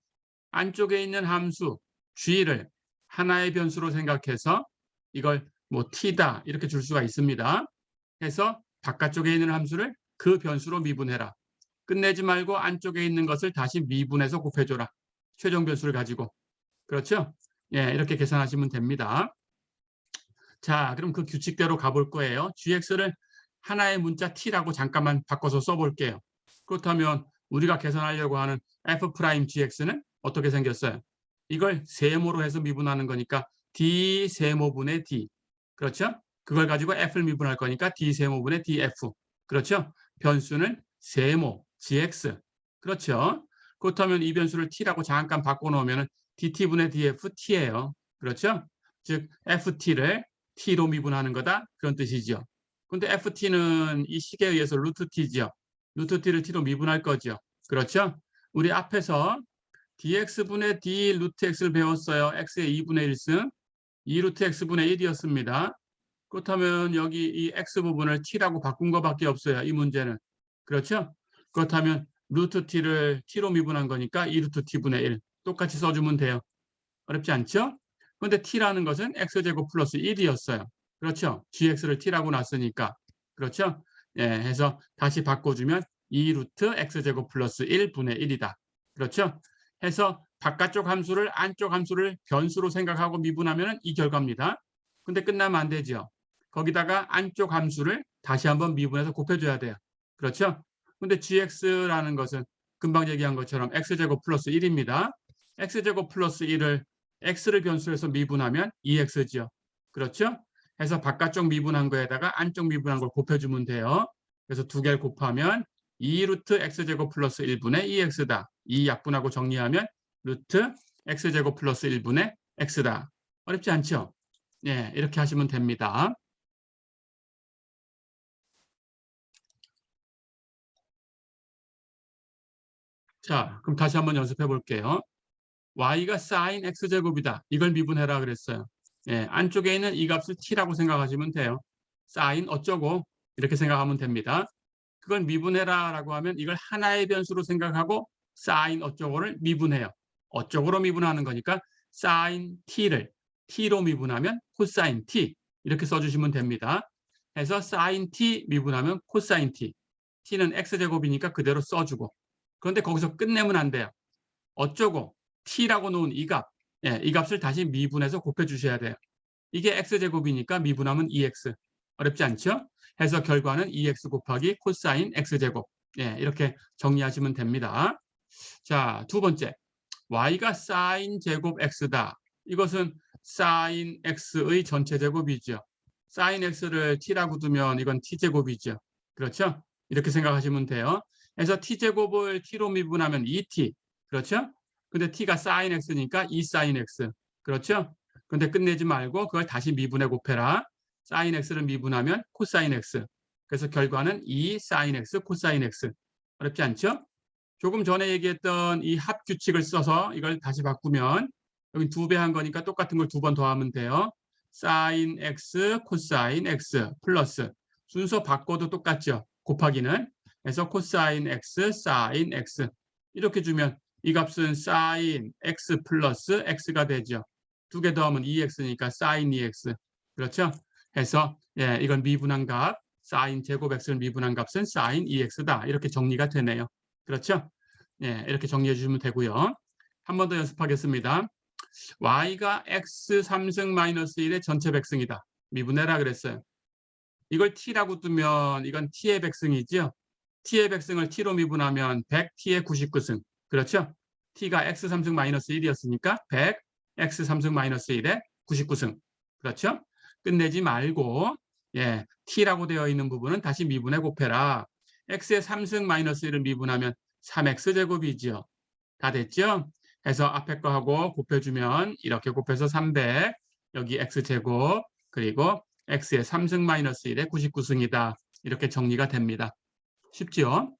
안쪽에 있는 함수 g를 하나의 변수로 생각해서 이걸 뭐 t다 이렇게 줄 수가 있습니다. 해서 바깥쪽에 있는 함수를 그 변수로 미분해라. 끝내지 말고 안쪽에 있는 것을 다시 미분해서 곱해줘라. 최종 변수를 가지고. 그렇죠? 예, 이렇게 계산하시면 됩니다. 자, 그럼 그 규칙대로 가볼 거예요. gx를 하나의 문자 t라고 잠깐만 바꿔서 써볼게요. 그렇다면 우리가 계산하려고 하는 f'(gx는) 어떻게 생겼어요? 이걸 세모로 해서 미분하는 거니까 d 세모분의 d. 그렇죠? 그걸 가지고 f를 미분할 거니까 d 세모분의 df. 그렇죠? 변수는 세모, gx. 그렇죠? 그렇다면 이 변수를 t라고 잠깐 바꿔놓으면 dt분의 df t예요. 그렇죠? 즉 ft를 t로 미분하는 거다. 그런 뜻이죠. 근데 ft는 이 식에 의해서 루트 t죠. 루트 t를 t로 미분할 거죠. 그렇죠? 우리 앞에서 dx분의 d 루트 x를 배웠어요. x의 2분의 1승, 2 루트 x분의 1이었습니다. 그렇다면 여기 이 x 부분을 t라고 바꾼 것밖에 없어요. 이 문제는. 그렇죠? 그렇다면 루트 t를 t로 미분한 거니까 2 루트 t분의 1 똑같이 써주면 돼요. 어렵지 않죠? 그런데 t라는 것은 x제곱 플러스 1이었어요. 그렇죠? gx를 t라고 놨으니까. 그렇죠? 예, 해서 다시 바꿔주면 2 루트 x제곱 플러스 1분의 1이다. 그렇죠? 해서 바깥쪽 함수를 안쪽 함수를 변수로 생각하고 미분하면 이 결과입니다. 근데 끝나면 안 되죠. 거기다가 안쪽 함수를 다시 한번 미분해서 곱해줘야 돼요. 그렇죠? 근데 gx라는 것은 금방 얘기한 것처럼 x제곱 플러스 1입니다. x제곱 플러스 1을 x를 변수해서 미분하면 2x죠. 그렇죠? 해서 바깥쪽 미분한 거에다가 안쪽 미분한 걸 곱해주면 돼요. 그래서 두 개를 곱하면 2 루트 x제곱 플러스 1분의 2x다. 이 약분하고 정리하면 루트 x제곱 플러스 1분의 x다. 어렵지 않죠? 예, 이렇게 하시면 됩니다. 자, 그럼 다시 한번 연습해 볼게요. y가 sin x제곱이다. 이걸 미분해라 그랬어요. 예, 안쪽에 있는 이 값을 t라고 생각하시면 돼요. sin 어쩌고 이렇게 생각하면 됩니다. 그걸 미분해라라고 하면 이걸 하나의 변수로 생각하고 sin 어쩌고를 미분해요. 어쩌고로 미분하는 거니까 sin t를 t로 미분하면 cosine t 이렇게 써주시면 됩니다. 해서 sin t 미분하면 cosine t. t는 x제곱이니까 그대로 써주고. 그런데 거기서 끝내면 안 돼요. 어쩌고 t라고 놓은 이 값, 예, 이 값을 다시 미분해서 곱해 주셔야 돼요. 이게 x제곱이니까 미분하면 2x. 어렵지 않죠? 해서 결과는 2x 곱하기 코사인 x제곱. 예, 이렇게 정리하시면 됩니다. 자, 두 번째. y가 sin 제곱 x다. 이것은 sin x의 전체 제곱이죠. sin x를 t라고 두면 이건 t제곱이죠. 그렇죠? 이렇게 생각하시면 돼요. 그래서 t제곱을 t로 미분하면 2t. 그렇죠? 근데 t가 sin x니까 2 sin x. 그렇죠? 근데 끝내지 말고 그걸 다시 미분해 곱해라. sin x를 미분하면 코사인 x. 그래서 결과는 2 sin x 코사인 x. 어렵지 않죠? 조금 전에 얘기했던 이 합규칙을 써서 이걸 다시 바꾸면 여기 2배 한 거니까 똑같은 걸 2번 더하면 돼요. sin x, 코사인 x 플러스 순서 바꿔도 똑같죠. 곱하기는. 그래서 코사인 x, 사인 x 이렇게 주면 이 값은 사인 x 플러스 x가 되죠. 두 개 더하면 2x니까 사인 2x. 그렇죠? 해서 예, 이건 미분한 값, 사인 제곱 x를 미분한 값은 사인 2x다. 이렇게 정리가 되네요. 그렇죠? 예, 이렇게 정리해 주시면 되고요. 한 번 더 연습하겠습니다. y가 x 3승 마이너스 1의 전체 백승이다. 미분해라 그랬어요. 이걸 t라고 두면 이건 t의 백승이죠. t의 백승을 t로 미분하면 100t의 99승. 그렇죠? t가 x 3승 마이너스 1이었으니까 100 x 3승 마이너스 1의 99승. 그렇죠? 끝내지 말고 예, t라고 되어 있는 부분은 다시 미분해 곱해라. x의 3승 마이너스 1을 미분하면 3x 제곱이죠. 다 됐죠? 해서 앞에 거하고 곱해주면 이렇게 곱해서 300 여기 x제곱 그리고 x의 3승 마이너스 1의 99승이다. 이렇게 정리가 됩니다. 쉽죠?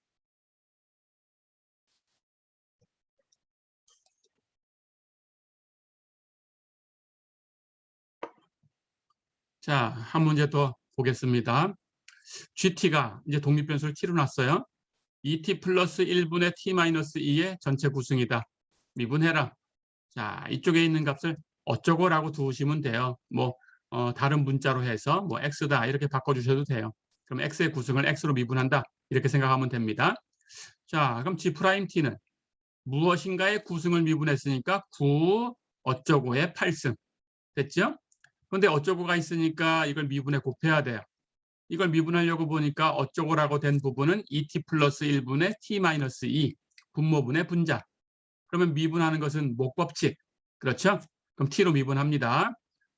자, 한 문제 더 보겠습니다. GT가 이제 독립변수를 t로 놨어요. 2t 플러스 1분의 t 마이너스 2의 전체 구승이다. 미분해라. 자, 이쪽에 있는 값을 어쩌고라고 두시면 돼요. 뭐 다른 문자로 해서 뭐 x다 이렇게 바꿔주셔도 돼요. 그럼 x의 구승을 x로 미분한다 이렇게 생각하면 됩니다. 자, 그럼 G'T는 무엇인가의 구승을 미분했으니까 9 어쩌고의 8승 됐죠? 그런데 어쩌고가 있으니까 이걸 미분해 곱해야 돼요. 이걸 미분하려고 보니까 어쩌고라고 된 부분은 2t 플러스 1분의 t 마이너스 2 분모분의 분자. 그러면 미분하는 것은 목법칙. 그렇죠? 그럼 t로 미분합니다.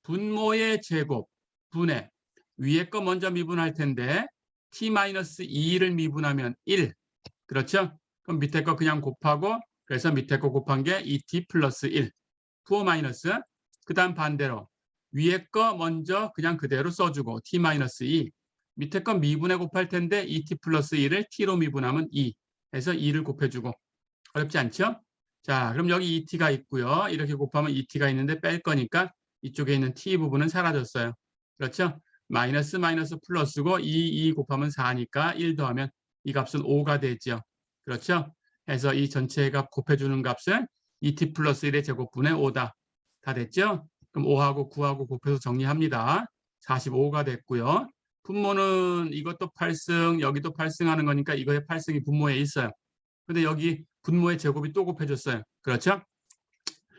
분모의 제곱, 분의 위에 거 먼저 미분할 텐데 t-2를 미분하면 1. 그렇죠? 그럼 밑에 거 그냥 곱하고 그래서 밑에 거 곱한 게 2t 플러스 1. 부호 마이너스 그 다음 반대로 위에 거 먼저 그냥 그대로 써주고 t-2 밑에 거 미분해 곱할 텐데 2t 플러스 1을 t로 미분하면 2 해서 2를 곱해주고 어렵지 않죠? 자, 그럼 여기 2t가 있고요. 이렇게 곱하면 2t가 있는데 뺄 거니까 이쪽에 있는 t 부분은 사라졌어요. 그렇죠? 마이너스 마이너스 플러스고 2 곱하면 4니까 1 더하면 이 값은 5가 되죠. 그렇죠? 해서 이 전체 값 곱해주는 값은 2t 플러스 1의 제곱분의 5다. 다 됐죠? 그럼 5하고 9하고 곱해서 정리합니다. 45가 됐고요. 분모는 이것도 8승, 여기도 8승 하는 거니까 이거의 8승이 분모에 있어요. 근데 여기 분모의 제곱이 또 곱해졌어요. 그렇죠?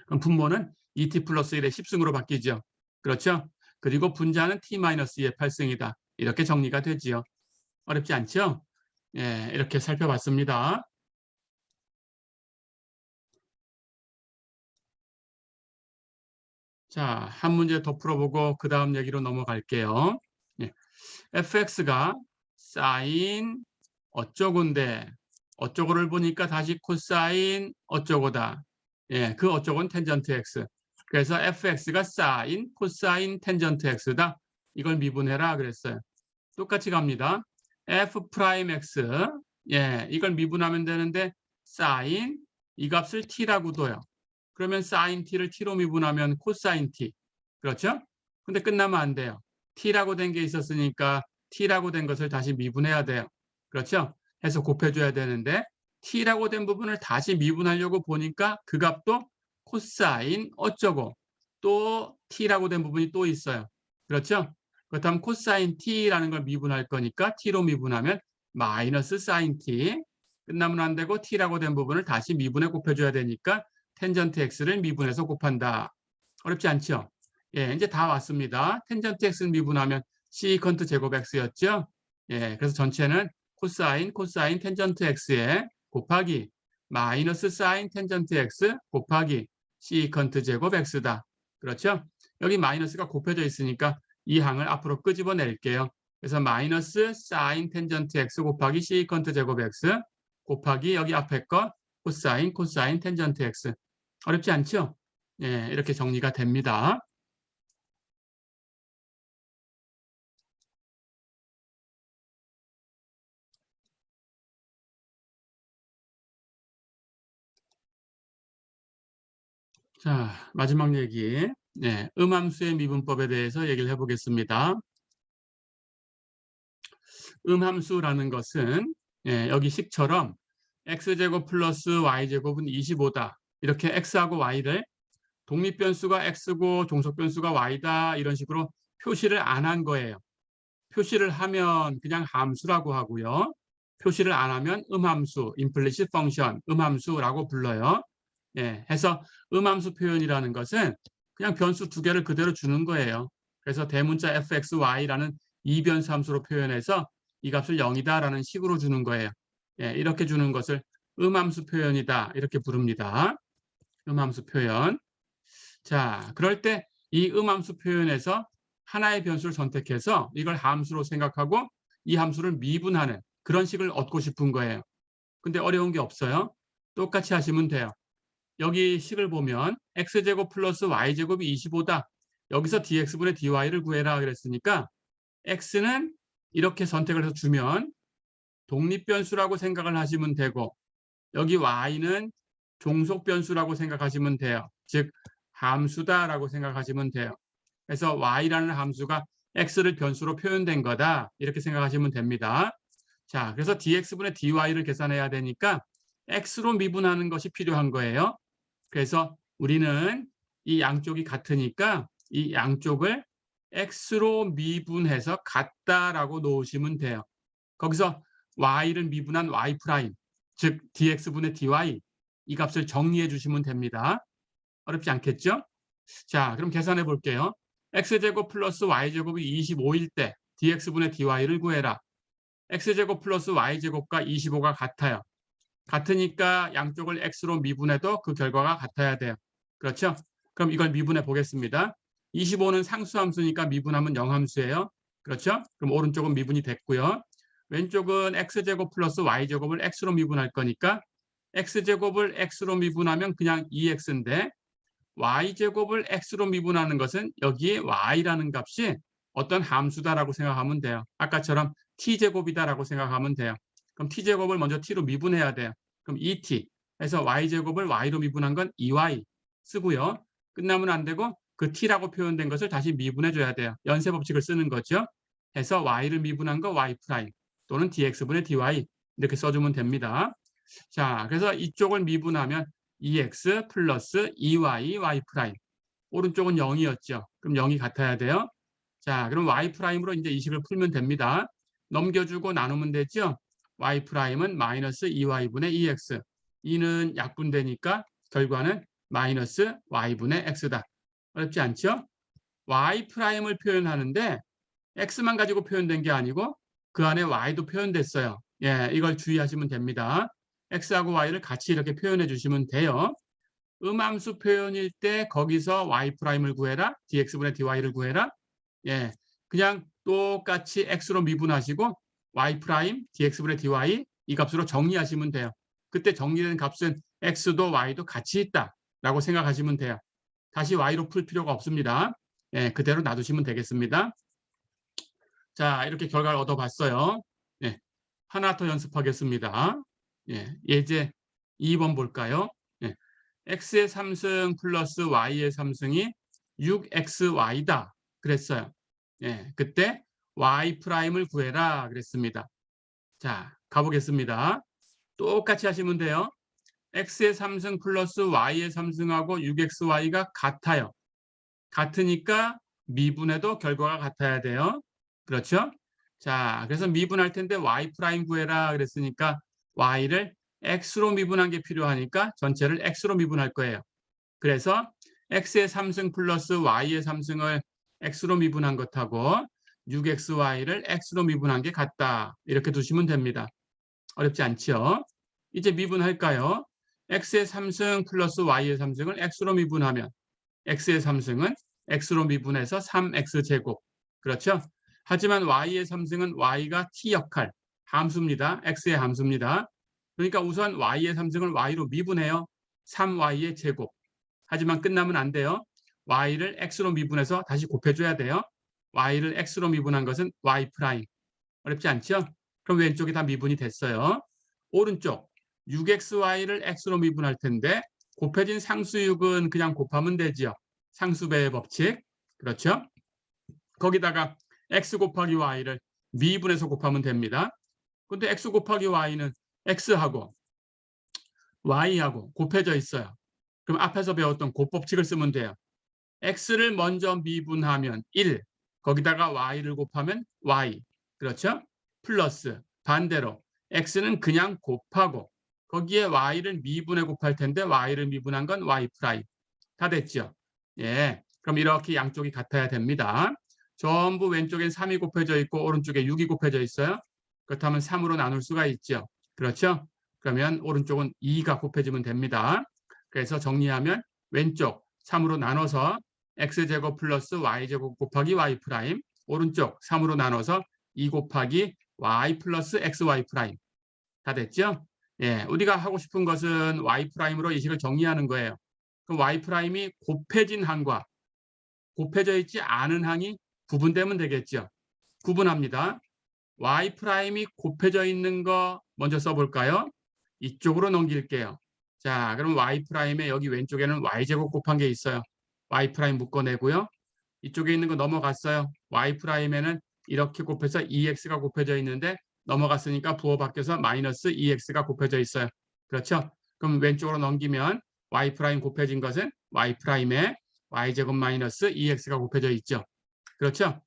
그럼 분모는 2t 플러스 1의 10승으로 바뀌죠. 그렇죠? 그리고 분자는 t-2의 8승이다. 이렇게 정리가 되지요. 어렵지 않죠? 예, 이렇게 살펴봤습니다. 자, 한 문제 더 풀어보고 그 다음 얘기로 넘어갈게요. 예, fx가 사인 어쩌고인데 어쩌고를 보니까 다시 코사인 어쩌고다. 예, 그 어쩌고는 텐전트 x. 그래서 fx가 사인, 코사인, 텐전트 x다. 이걸 미분해라 그랬어요. 똑같이 갑니다. f 프라임 x. 예, 이걸 미분하면 되는데 사인 이 값을 t라고 둬요. 그러면 사인 t를 t로 미분하면 코사인 t. 그렇죠? 근데 끝나면 안 돼요. t라고 된 게 있었으니까 t라고 된 것을 다시 미분해야 돼요. 그렇죠? 해서 곱해줘야 되는데 t라고 된 부분을 다시 미분하려고 보니까 그 값도 코사인 어쩌고 또 t라고 된 부분이 또 있어요. 그렇죠? 그렇다면 코사인 t라는 걸 미분할 거니까 t로 미분하면 마이너스 사인 t 끝나면 안 되고 t라고 된 부분을 다시 미분해 곱해줘야 되니까 텐전트 x를 미분해서 곱한다. 어렵지 않죠? 예, 이제 다 왔습니다. 텐전트 x를 미분하면 시컨트 제곱 x였죠? 예, 그래서 전체는 코사인, 코사인 텐전트 x에 곱하기 마이너스 사인 텐전트 x 곱하기 시컨트 제곱 x다. 그렇죠? 여기 마이너스가 곱해져 있으니까 이 항을 앞으로 끄집어낼게요. 그래서 마이너스 사인 텐전트 x 곱하기 시컨트 제곱 x 곱하기 여기 앞에 거 코사인, 코사인 텐전트 x. 어렵지 않죠? 예, 이렇게 정리가 됩니다. 자, 마지막 얘기. 네, 음함수의 미분법에 대해서 얘기를 해보겠습니다. 음함수라는 것은 여기 식처럼 x제곱 플러스 y제곱은 25다. 이렇게 x하고 y를 독립변수가 x고 종속변수가 y다 이런 식으로 표시를 안 한 거예요. 표시를 하면 그냥 함수라고 하고요. 표시를 안 하면 음함수, implicit function, 음함수라고 불러요. 해서 음함수 표현이라는 것은 그냥 변수 두 개를 그대로 주는 거예요. 그래서 대문자 fxy라는 이변수 함수로 표현해서 이 값을 0이다라는 식으로 주는 거예요. 이렇게 주는 것을 음함수 표현이다 이렇게 부릅니다. 음함수 표현. 자, 그럴 때 이 음함수 표현에서 하나의 변수를 선택해서 이걸 함수로 생각하고 이 함수를 미분하는 그런 식을 얻고 싶은 거예요. 근데 어려운 게 없어요. 똑같이 하시면 돼요. 여기 식을 보면 x제곱 플러스 y제곱이 25다. 여기서 dx분의 dy를 구해라 그랬으니까 x는 이렇게 선택을 해서 주면 독립변수라고 생각을 하시면 되고 여기 y는 종속변수라고 생각하시면 돼요. 즉 함수다라고 생각하시면 돼요. 그래서 y라는 함수가 x를 변수로 표현된 거다 이렇게 생각하시면 됩니다. 자, 그래서 dx분의 dy를 계산해야 되니까 x로 미분하는 것이 필요한 거예요. 그래서 우리는 이 양쪽이 같으니까 이 양쪽을 x로 미분해서 같다라고 놓으시면 돼요. 거기서 y를 미분한 y 프라임, 즉 dx분의 dy 이 값을 정리해 주시면 됩니다. 어렵지 않겠죠? 자, 그럼 계산해 볼게요. x제곱 플러스 y제곱이 25일 때 dx분의 dy를 구해라. x제곱 플러스 y제곱과 25가 같아요. 같으니까 양쪽을 x로 미분해도 그 결과가 같아야 돼요. 그렇죠? 그럼 이걸 미분해 보겠습니다. 25는 상수함수니까 미분하면 0함수예요. 그렇죠? 그럼 오른쪽은 미분이 됐고요. 왼쪽은 x제곱 플러스 y제곱을 x로 미분할 거니까 x제곱을 x로 미분하면 그냥 2x인데 y제곱을 x로 미분하는 것은 여기에 y라는 값이 어떤 함수다라고 생각하면 돼요. 아까처럼 t제곱이다라고 생각하면 돼요. 그럼 t제곱을 먼저 t로 미분해야 돼요. 그럼 2t 해서 y제곱을 y로 미분한 건 2y 쓰고요. 끝나면 안 되고 그 t라고 표현된 것을 다시 미분해 줘야 돼요. 연쇄 법칙을 쓰는 거죠. 해서 y를 미분한 거 y 프라임 또는 dx분의 dy 이렇게 써주면 됩니다. 자, 그래서 이쪽을 미분하면 2x 플러스 2y y 프라임. 오른쪽은 0이었죠. 그럼 0이 같아야 돼요. 자, 그럼 y 프라임으로 이제 이 식을 풀면 됩니다. 넘겨주고 나누면 되죠. y 프라임은 마이너스 2y분의 2x. 2는 약분되니까 결과는 마이너스 y분의 x다. 어렵지 않죠? y 프라임을 표현하는데 x만 가지고 표현된 게 아니고 그 안에 y도 표현됐어요. 이걸 주의하시면 됩니다. x하고 y를 같이 이렇게 표현해 주시면 돼요. 음함수 표현일 때 거기서 y 프라임을 구해라, dx분의 dy를 구해라. 그냥 똑같이 x로 미분하시고 y 프라임, dx분의 dy 이 값으로 정리하시면 돼요. 그때 정리된 값은 x도 y도 같이 있다라고 생각하시면 돼요. 다시 y로 풀 필요가 없습니다. 그대로 놔두시면 되겠습니다. 자, 이렇게 결과를 얻어봤어요. 하나 더 연습하겠습니다. 예제 2번 볼까요? x의 3승 플러스 y의 3승이 6xy다 그랬어요. 그때 y 프라임을 구해라 그랬습니다. 자, 가보겠습니다. 똑같이 하시면 돼요. x의 3승 플러스 y의 3승하고 6xy가 같아요. 같으니까 미분해도 결과가 같아야 돼요. 그렇죠? 자, 그래서 미분할 텐데 y 프라임 구해라 그랬으니까 y를 x로 미분한 게 필요하니까 전체를 x로 미분할 거예요. 그래서 x의 3승 플러스 y의 3승을 x로 미분한 것하고 6xy를 x로 미분한 게 같다. 이렇게 두시면 됩니다. 어렵지 않죠? 이제 미분할까요? x의 3승 플러스 y의 3승을 x로 미분하면 x의 3승은 x로 미분해서 3x제곱. 그렇죠? 하지만 y의 3승은 y가 t 역할, 함수입니다. x의 함수입니다. 그러니까 우선 y의 3승을 y로 미분해요. 3y의 제곱. 하지만 끝나면 안 돼요. y를 x로 미분해서 다시 곱해줘야 돼요. y를 x로 미분한 것은 y 프라임. 어렵지 않죠? 그럼 왼쪽이 다 미분이 됐어요. 오른쪽 6xy를 x로 미분할 텐데 곱해진 상수육은 그냥 곱하면 되죠. 상수배의 법칙. 그렇죠? 거기다가 x 곱하기 y를 미분해서 곱하면 됩니다. 근데 x 곱하기 y는 x하고 y하고 곱해져 있어요. 그럼 앞에서 배웠던 곱법칙을 쓰면 돼요. x를 먼저 미분하면 1, 거기다가 y를 곱하면 y, 그렇죠? 플러스 반대로 x는 그냥 곱하고 거기에 y를 미분해 곱할 텐데 y를 미분한 건 y 프라임. 다 됐죠? 예, 그럼 이렇게 양쪽이 같아야 됩니다. 전부 왼쪽엔 3이 곱해져 있고 오른쪽에 6이 곱해져 있어요. 그렇다면 3으로 나눌 수가 있죠. 그렇죠? 그러면 오른쪽은 2가 곱해지면 됩니다. 그래서 정리하면 왼쪽 3으로 나눠서 x제곱 플러스 y제곱 곱하기 y 프라임, 오른쪽 3으로 나눠서 2 곱하기 y 플러스 xy 프라임. 다 됐죠? 예, 우리가 하고 싶은 것은 y 프라임으로 이 식을 정리하는 거예요. 그럼 y 프라임이 곱해진 항과 곱해져 있지 않은 항이 구분되면 되겠죠. 구분합니다. y 프라임이 곱해져 있는 거 먼저 써볼까요? 이쪽으로 넘길게요. 자, 그럼 y 프라임의 여기 왼쪽에는 y제곱 곱한 게 있어요. y 프라임 묶어내고요. 이쪽에 있는 거 넘어갔어요. y 프라임에는 이렇게 곱해서 2x가 곱해져 있는데 넘어갔으니까 부호 바뀌어서 마이너스 2x가 곱해져 있어요. 그렇죠? 그럼 왼쪽으로 넘기면 y 프라임 곱해진 것은 y 프라임에 y제곱 마이너스 2x가 곱해져 있죠. 그렇죠?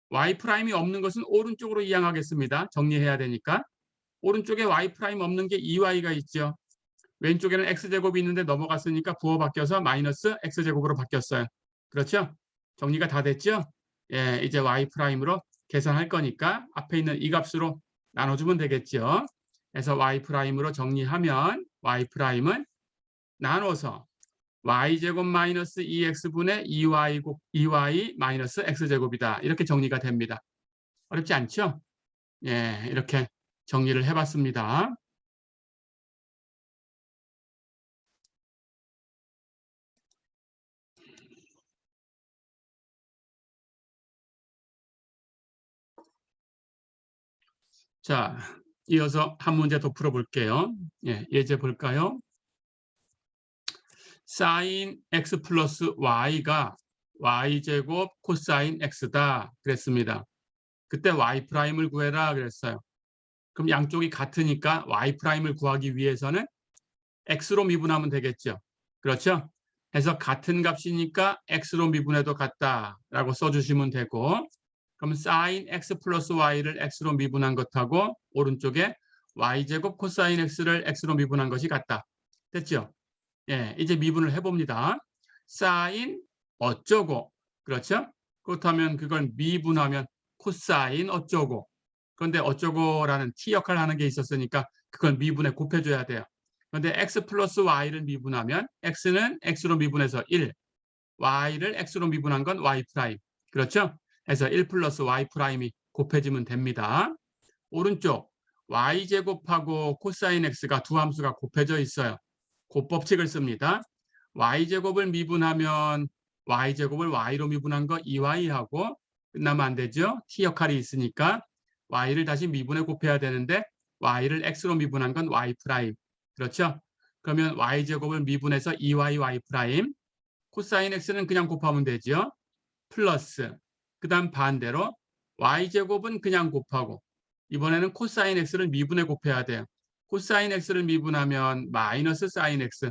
y 프라임이 없는 것은 오른쪽으로 이항하겠습니다. 정리해야 되니까. 오른쪽에 y 프라임 없는 게 2y가 있죠. 왼쪽에는 x제곱이 있는데 넘어갔으니까 부호 바뀌어서 마이너스 x제곱으로 바뀌었어요. 그렇죠? 정리가 다 됐죠? 예, 이제 y 프라임으로 계산할 거니까 앞에 있는 이 값으로 나눠주면 되겠죠. 그래서 y 프라임으로 정리하면 y 프라임은 나눠서 y제곱 마이너스 2x분의 2y 마이너스 x제곱이다. 이렇게 정리가 됩니다. 어렵지 않죠? 예, 이렇게 정리를 해봤습니다. 자, 이어서 한 문제 더 풀어볼게요. 예, 예제 볼까요? 사인 x 플러스 y가 y제곱 코사인 x다 그랬습니다. 그때 y 프라임을 구해라 그랬어요. 그럼 양쪽이 같으니까 y 프라임을 구하기 위해서는 x로 미분하면 되겠죠. 그렇죠? 해서 같은 값이니까 x로 미분해도 같다라고 써주시면 되고, 그럼 sin x 플러스 y를 x로 미분한 것하고 오른쪽에 y제곱 코사인 x를 x로 미분한 것이 같다. 됐죠? 예, 이제 미분을 해봅니다. sin 어쩌고, 그렇죠? 그렇다면 그걸 미분하면 코사인 어쩌고. 그런데 어쩌고라는 t 역할을 하는 게 있었으니까 그걸 미분에 곱해줘야 돼요. 그런데 x 플러스 y를 미분하면 x는 x로 미분해서 1, y를 x로 미분한 건 y 프라임. 그렇죠? 그래서 1 플러스 y 프라임이 곱해지면 됩니다. 오른쪽 y제곱하고 코사인 x가 두 함수가 곱해져 있어요. 곱법칙을 씁니다. y제곱을 미분하면 y제곱을 y로 미분한 거 2y하고 끝나면 안 되죠. t 역할이 있으니까 y를 다시 미분해 곱해야 되는데 y를 x로 미분한 건 y 프라임. 그렇죠? 그러면 y제곱을 미분해서 2y y 프라임, 코사인 x는 그냥 곱하면 되죠. 플러스, 그 다음 반대로 y제곱은 그냥 곱하고 이번에는 코사인 x를 미분해 곱해야 돼요. 코사인 x를 미분하면 마이너스 사인 x.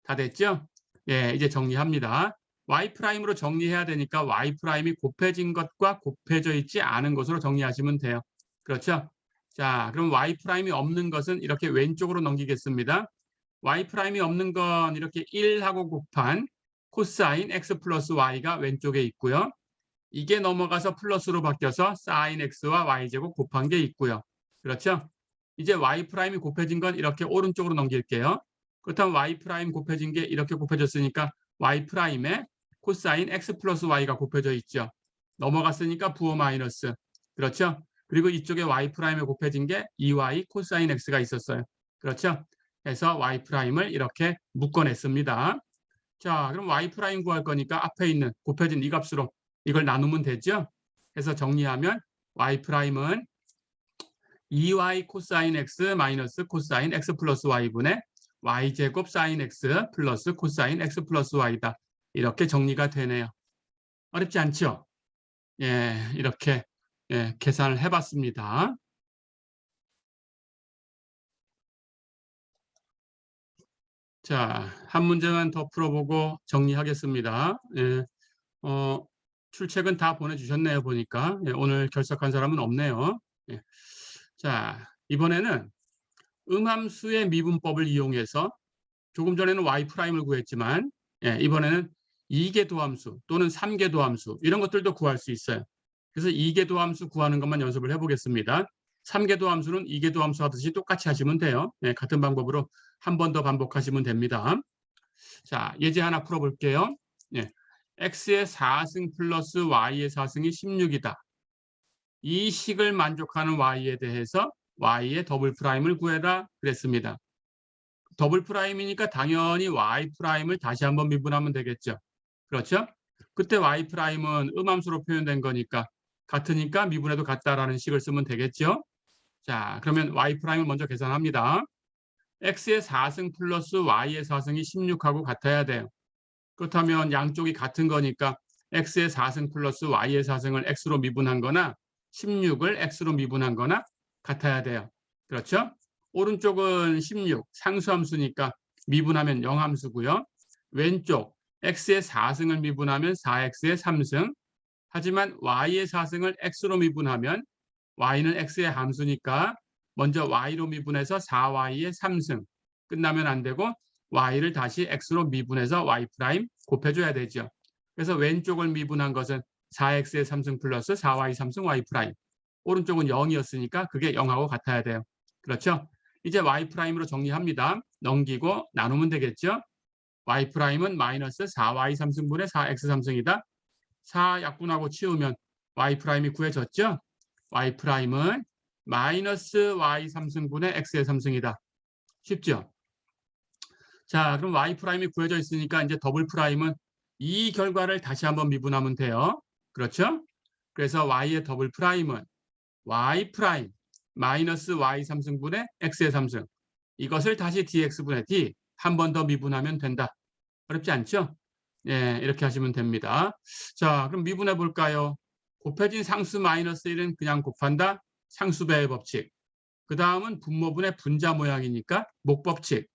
다 됐죠? 예, 이제 정리합니다. y 프라임으로 정리해야 되니까 y 프라임이 곱해진 것과 곱해져 있지 않은 것으로 정리하시면 돼요. 그렇죠? 자, 그럼 y 프라임이 없는 것은 이렇게 왼쪽으로 넘기겠습니다. y 프라임이 없는 건 이렇게 1하고 곱한 코사인 x 플러스 y가 왼쪽에 있고요. 이게 넘어가서 플러스로 바뀌어서 sin x와 y제곱 곱한 게 있고요. 그렇죠? 이제 y 프라임이 곱해진 건 이렇게 오른쪽으로 넘길게요. 그렇다면 y 프라임 곱해진 게 이렇게 곱해졌으니까 y 프라임에 코사인 x 플러스 y가 곱해져 있죠. 넘어갔으니까 부호 마이너스. 그렇죠? 그리고 이쪽에 y 프라임에 곱해진 게 2y 코사인 x가 있었어요. 그렇죠? 해서 y 프라임을 이렇게 묶어냈습니다. 자, 그럼 y 프라임 구할 거니까 앞에 있는 곱해진 이 값으로 이걸 나누면 되죠. 그래서 정리하면 y 프라임은 2y 코사인 x 마이너스 코사인 x 플러스 y분의 y제곱 사인 x 플러스 코사인 x 플러스 y다. 이렇게 정리가 되네요. 어렵지 않죠? 예, 이렇게 예, 계산을 해봤습니다. 자, 한 문제만 더 풀어보고 정리하겠습니다. 예, 출첵은 다 보내주셨네요, 보니까. 예, 오늘 결석한 사람은 없네요. 예. 자, 이번에는 음함수의 미분법을 이용해서 조금 전에는 y'을 구했지만 이번에는 2개 도함수 또는 3개 도함수 이런 것들도 구할 수 있어요. 그래서 2개 도함수 구하는 것만 연습을 해보겠습니다. 3개 도함수는 2개 도함수 하듯이 똑같이 하시면 돼요. 같은 방법으로 한 번 더 반복하시면 됩니다. 자, 예제 하나 풀어볼게요. x의 4승 플러스 y의 4승이 16이다. 이 식을 만족하는 y에 대해서 y의 더블 프라임을 구해라 그랬습니다. 더블 프라임이니까 당연히 y 프라임을 다시 한번 미분하면 되겠죠. 그렇죠? 그때 y 프라임은 음함수로 표현된 거니까 같으니까 미분해도 같다라는 식을 쓰면 되겠죠. 자, 그러면 y 프라임을 먼저 계산합니다. x의 4승 플러스 y의 4승이 16하고 같아야 돼요. 그렇다면 양쪽이 같은 거니까 x의 4승 플러스 y의 4승을 x로 미분한 거나 16을 x로 미분한 거나 같아야 돼요. 그렇죠? 오른쪽은 16, 상수함수니까 미분하면 0함수고요. 왼쪽 x의 4승을 미분하면 4x의 3승. 하지만 y의 4승을 x로 미분하면 y는 x의 함수니까 먼저 y로 미분해서 4y의 3승. 끝나면 안 되고 y를 다시 x로 미분해서 y' 곱해줘야 되죠. 그래서 왼쪽을 미분한 것은 4x의 3승 플러스 4y 3승 y'. 오른쪽은 0이었으니까 그게 0하고 같아야 돼요. 그렇죠? 이제 y'으로 정리합니다. 넘기고 나누면 되겠죠? y''은 마이너스 4y 3승분의 4x 3승이다. 4 약분하고 치우면 y''이 구해졌죠? y''은 마이너스 y 3승분의 x의 3승이다. 쉽죠? 자, 그럼 y''이 구해져 있으니까 이제 더블 프라임은 이 결과를 다시 한번 미분하면 돼요. 그렇죠? 그래서 y의 더블 프라임은 y' 마이너스 y 3승분의 x의 3승. 이것을 다시 dx분의 d 한 번 더 미분하면 된다. 어렵지 않죠? 예, 이렇게 하시면 됩니다. 자, 그럼 미분해 볼까요? 곱해진 상수 마이너스 1은 그냥 곱한다. 상수배의 법칙. 그 다음은 분모분의 분자 모양이니까 목법칙.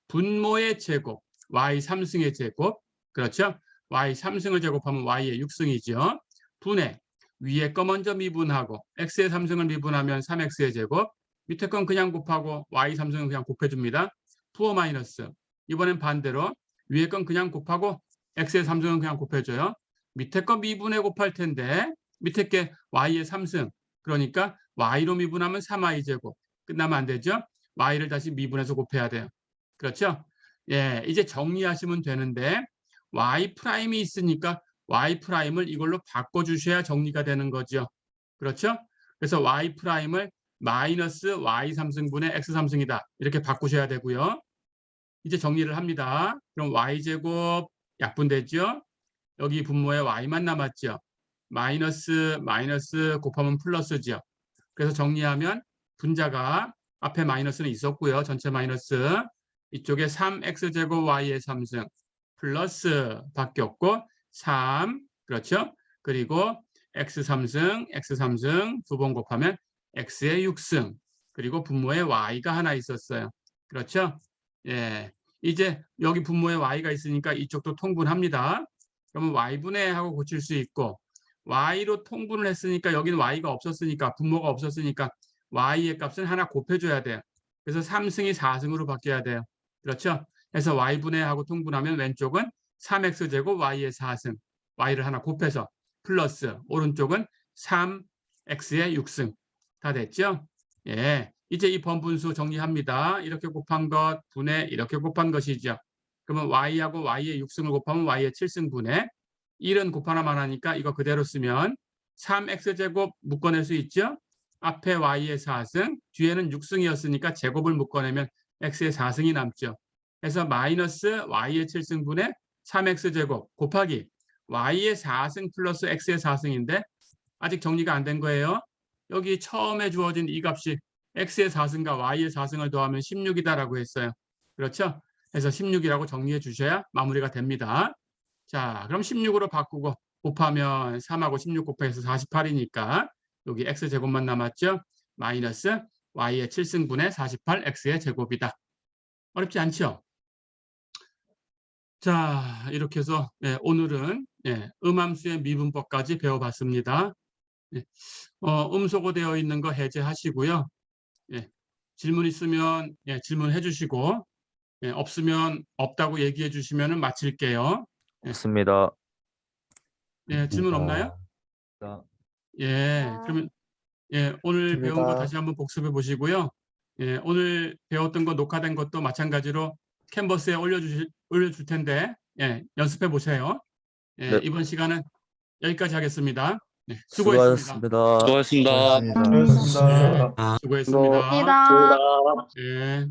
분모의 제곱, y 3승의 제곱. 그렇죠? y 3승을 제곱하면 y의 6승이죠. 분해. 위에 거 먼저 미분하고 x의 3승을 미분하면 3x의 제곱. 밑에 건 그냥 곱하고 y 3승은 그냥 곱해줍니다. 부호 마이너스. 이번엔 반대로 위에 건 그냥 곱하고 x의 3승은 그냥 곱해줘요. 밑에 거 미분해 곱할 텐데 밑에 게 y의 3승. 그러니까 y로 미분하면 3y 제곱. 끝나면 안 되죠? y를 다시 미분해서 곱해야 돼요. 그렇죠? 예, 이제 정리하시면 되는데 y''이 있으니까 y''을 이걸로 바꿔주셔야 정리가 되는 거죠. 그렇죠? 그래서 y''을 마이너스 y 3승분의 x 3승이다. 이렇게 바꾸셔야 되고요. 이제 정리를 합니다. 그럼 y제곱 약분되죠? 여기 분모에 y만 남았죠? 마이너스 곱하면 플러스죠. 그래서 정리하면 분자가 앞에 마이너스는 있었고요. 전체 마이너스. 이쪽에 3x제곱 y의 3승 플러스 바뀌었고 3 그렇죠? 그리고 x 3승 두 번 곱하면 x의 6승 그리고 분모에 y가 하나 있었어요. 그렇죠? 예, 이제 여기 분모에 y가 있으니까 이쪽도 통분합니다. 그러면 y분의 하고 고칠 수 있고 y로 통분을 했으니까 여기는 y가 없었으니까 분모가 없었으니까 y의 값은 하나 곱해줘야 돼요. 그래서 3승이 4승으로 바뀌어야 돼요. 그렇죠? 그래서 y분의 하고 통분하면 왼쪽은 3x제곱 y의 4승 y를 하나 곱해서 플러스 오른쪽은 3x의 6승 다 됐죠? 예, 이제 이 번분수 정리합니다. 이렇게 곱한 것 분의 이렇게 곱한 것이죠. 그러면 y하고 y의 6승을 곱하면 y의 7승 분의 1은 곱하나만 하니까 이거 그대로 쓰면 3x제곱 묶어낼 수 있죠? 앞에 y의 4승, 뒤에는 6승이었으니까 제곱을 묶어내면 x의 4승이 남죠. 그래서 마이너스 y의 7승분의 3x제곱 곱하기 y의 4승 플러스 x의 4승인데 아직 정리가 안 된 거예요. 여기 처음에 주어진 이 값이 x의 4승과 y의 4승을 더하면 16이다라고 했어요. 그렇죠? 그래서 16이라고 정리해 주셔야 마무리가 됩니다. 자, 그럼 16으로 바꾸고 곱하면 3하고 16 곱해서 48이니까 여기 x제곱만 남았죠. 마이너스 y의 7승분의 48 x의 제곱이다. 어렵지 않죠? 자, 이렇게 해서 오늘은 음함수의 미분법까지 배워봤습니다. 음소거 되어 있는 거 해제하시고요. 질문 있으면 질문해 주시고 없으면 없다고 얘기해 주시면 마칠게요. 없습니다. 질문 없나요? 그러면 오늘 배운 거 다시 한번 복습해 보시고요. 오늘 배웠던 거 녹화된 것도 마찬가지로 캔버스에 올려줄 텐데 연습해 보세요. 네. 이번 시간은 여기까지 하겠습니다. 수고했습니다. 수고하셨습니다. 수고하셨습니다. 수고했습니다. 감사합니다. 예.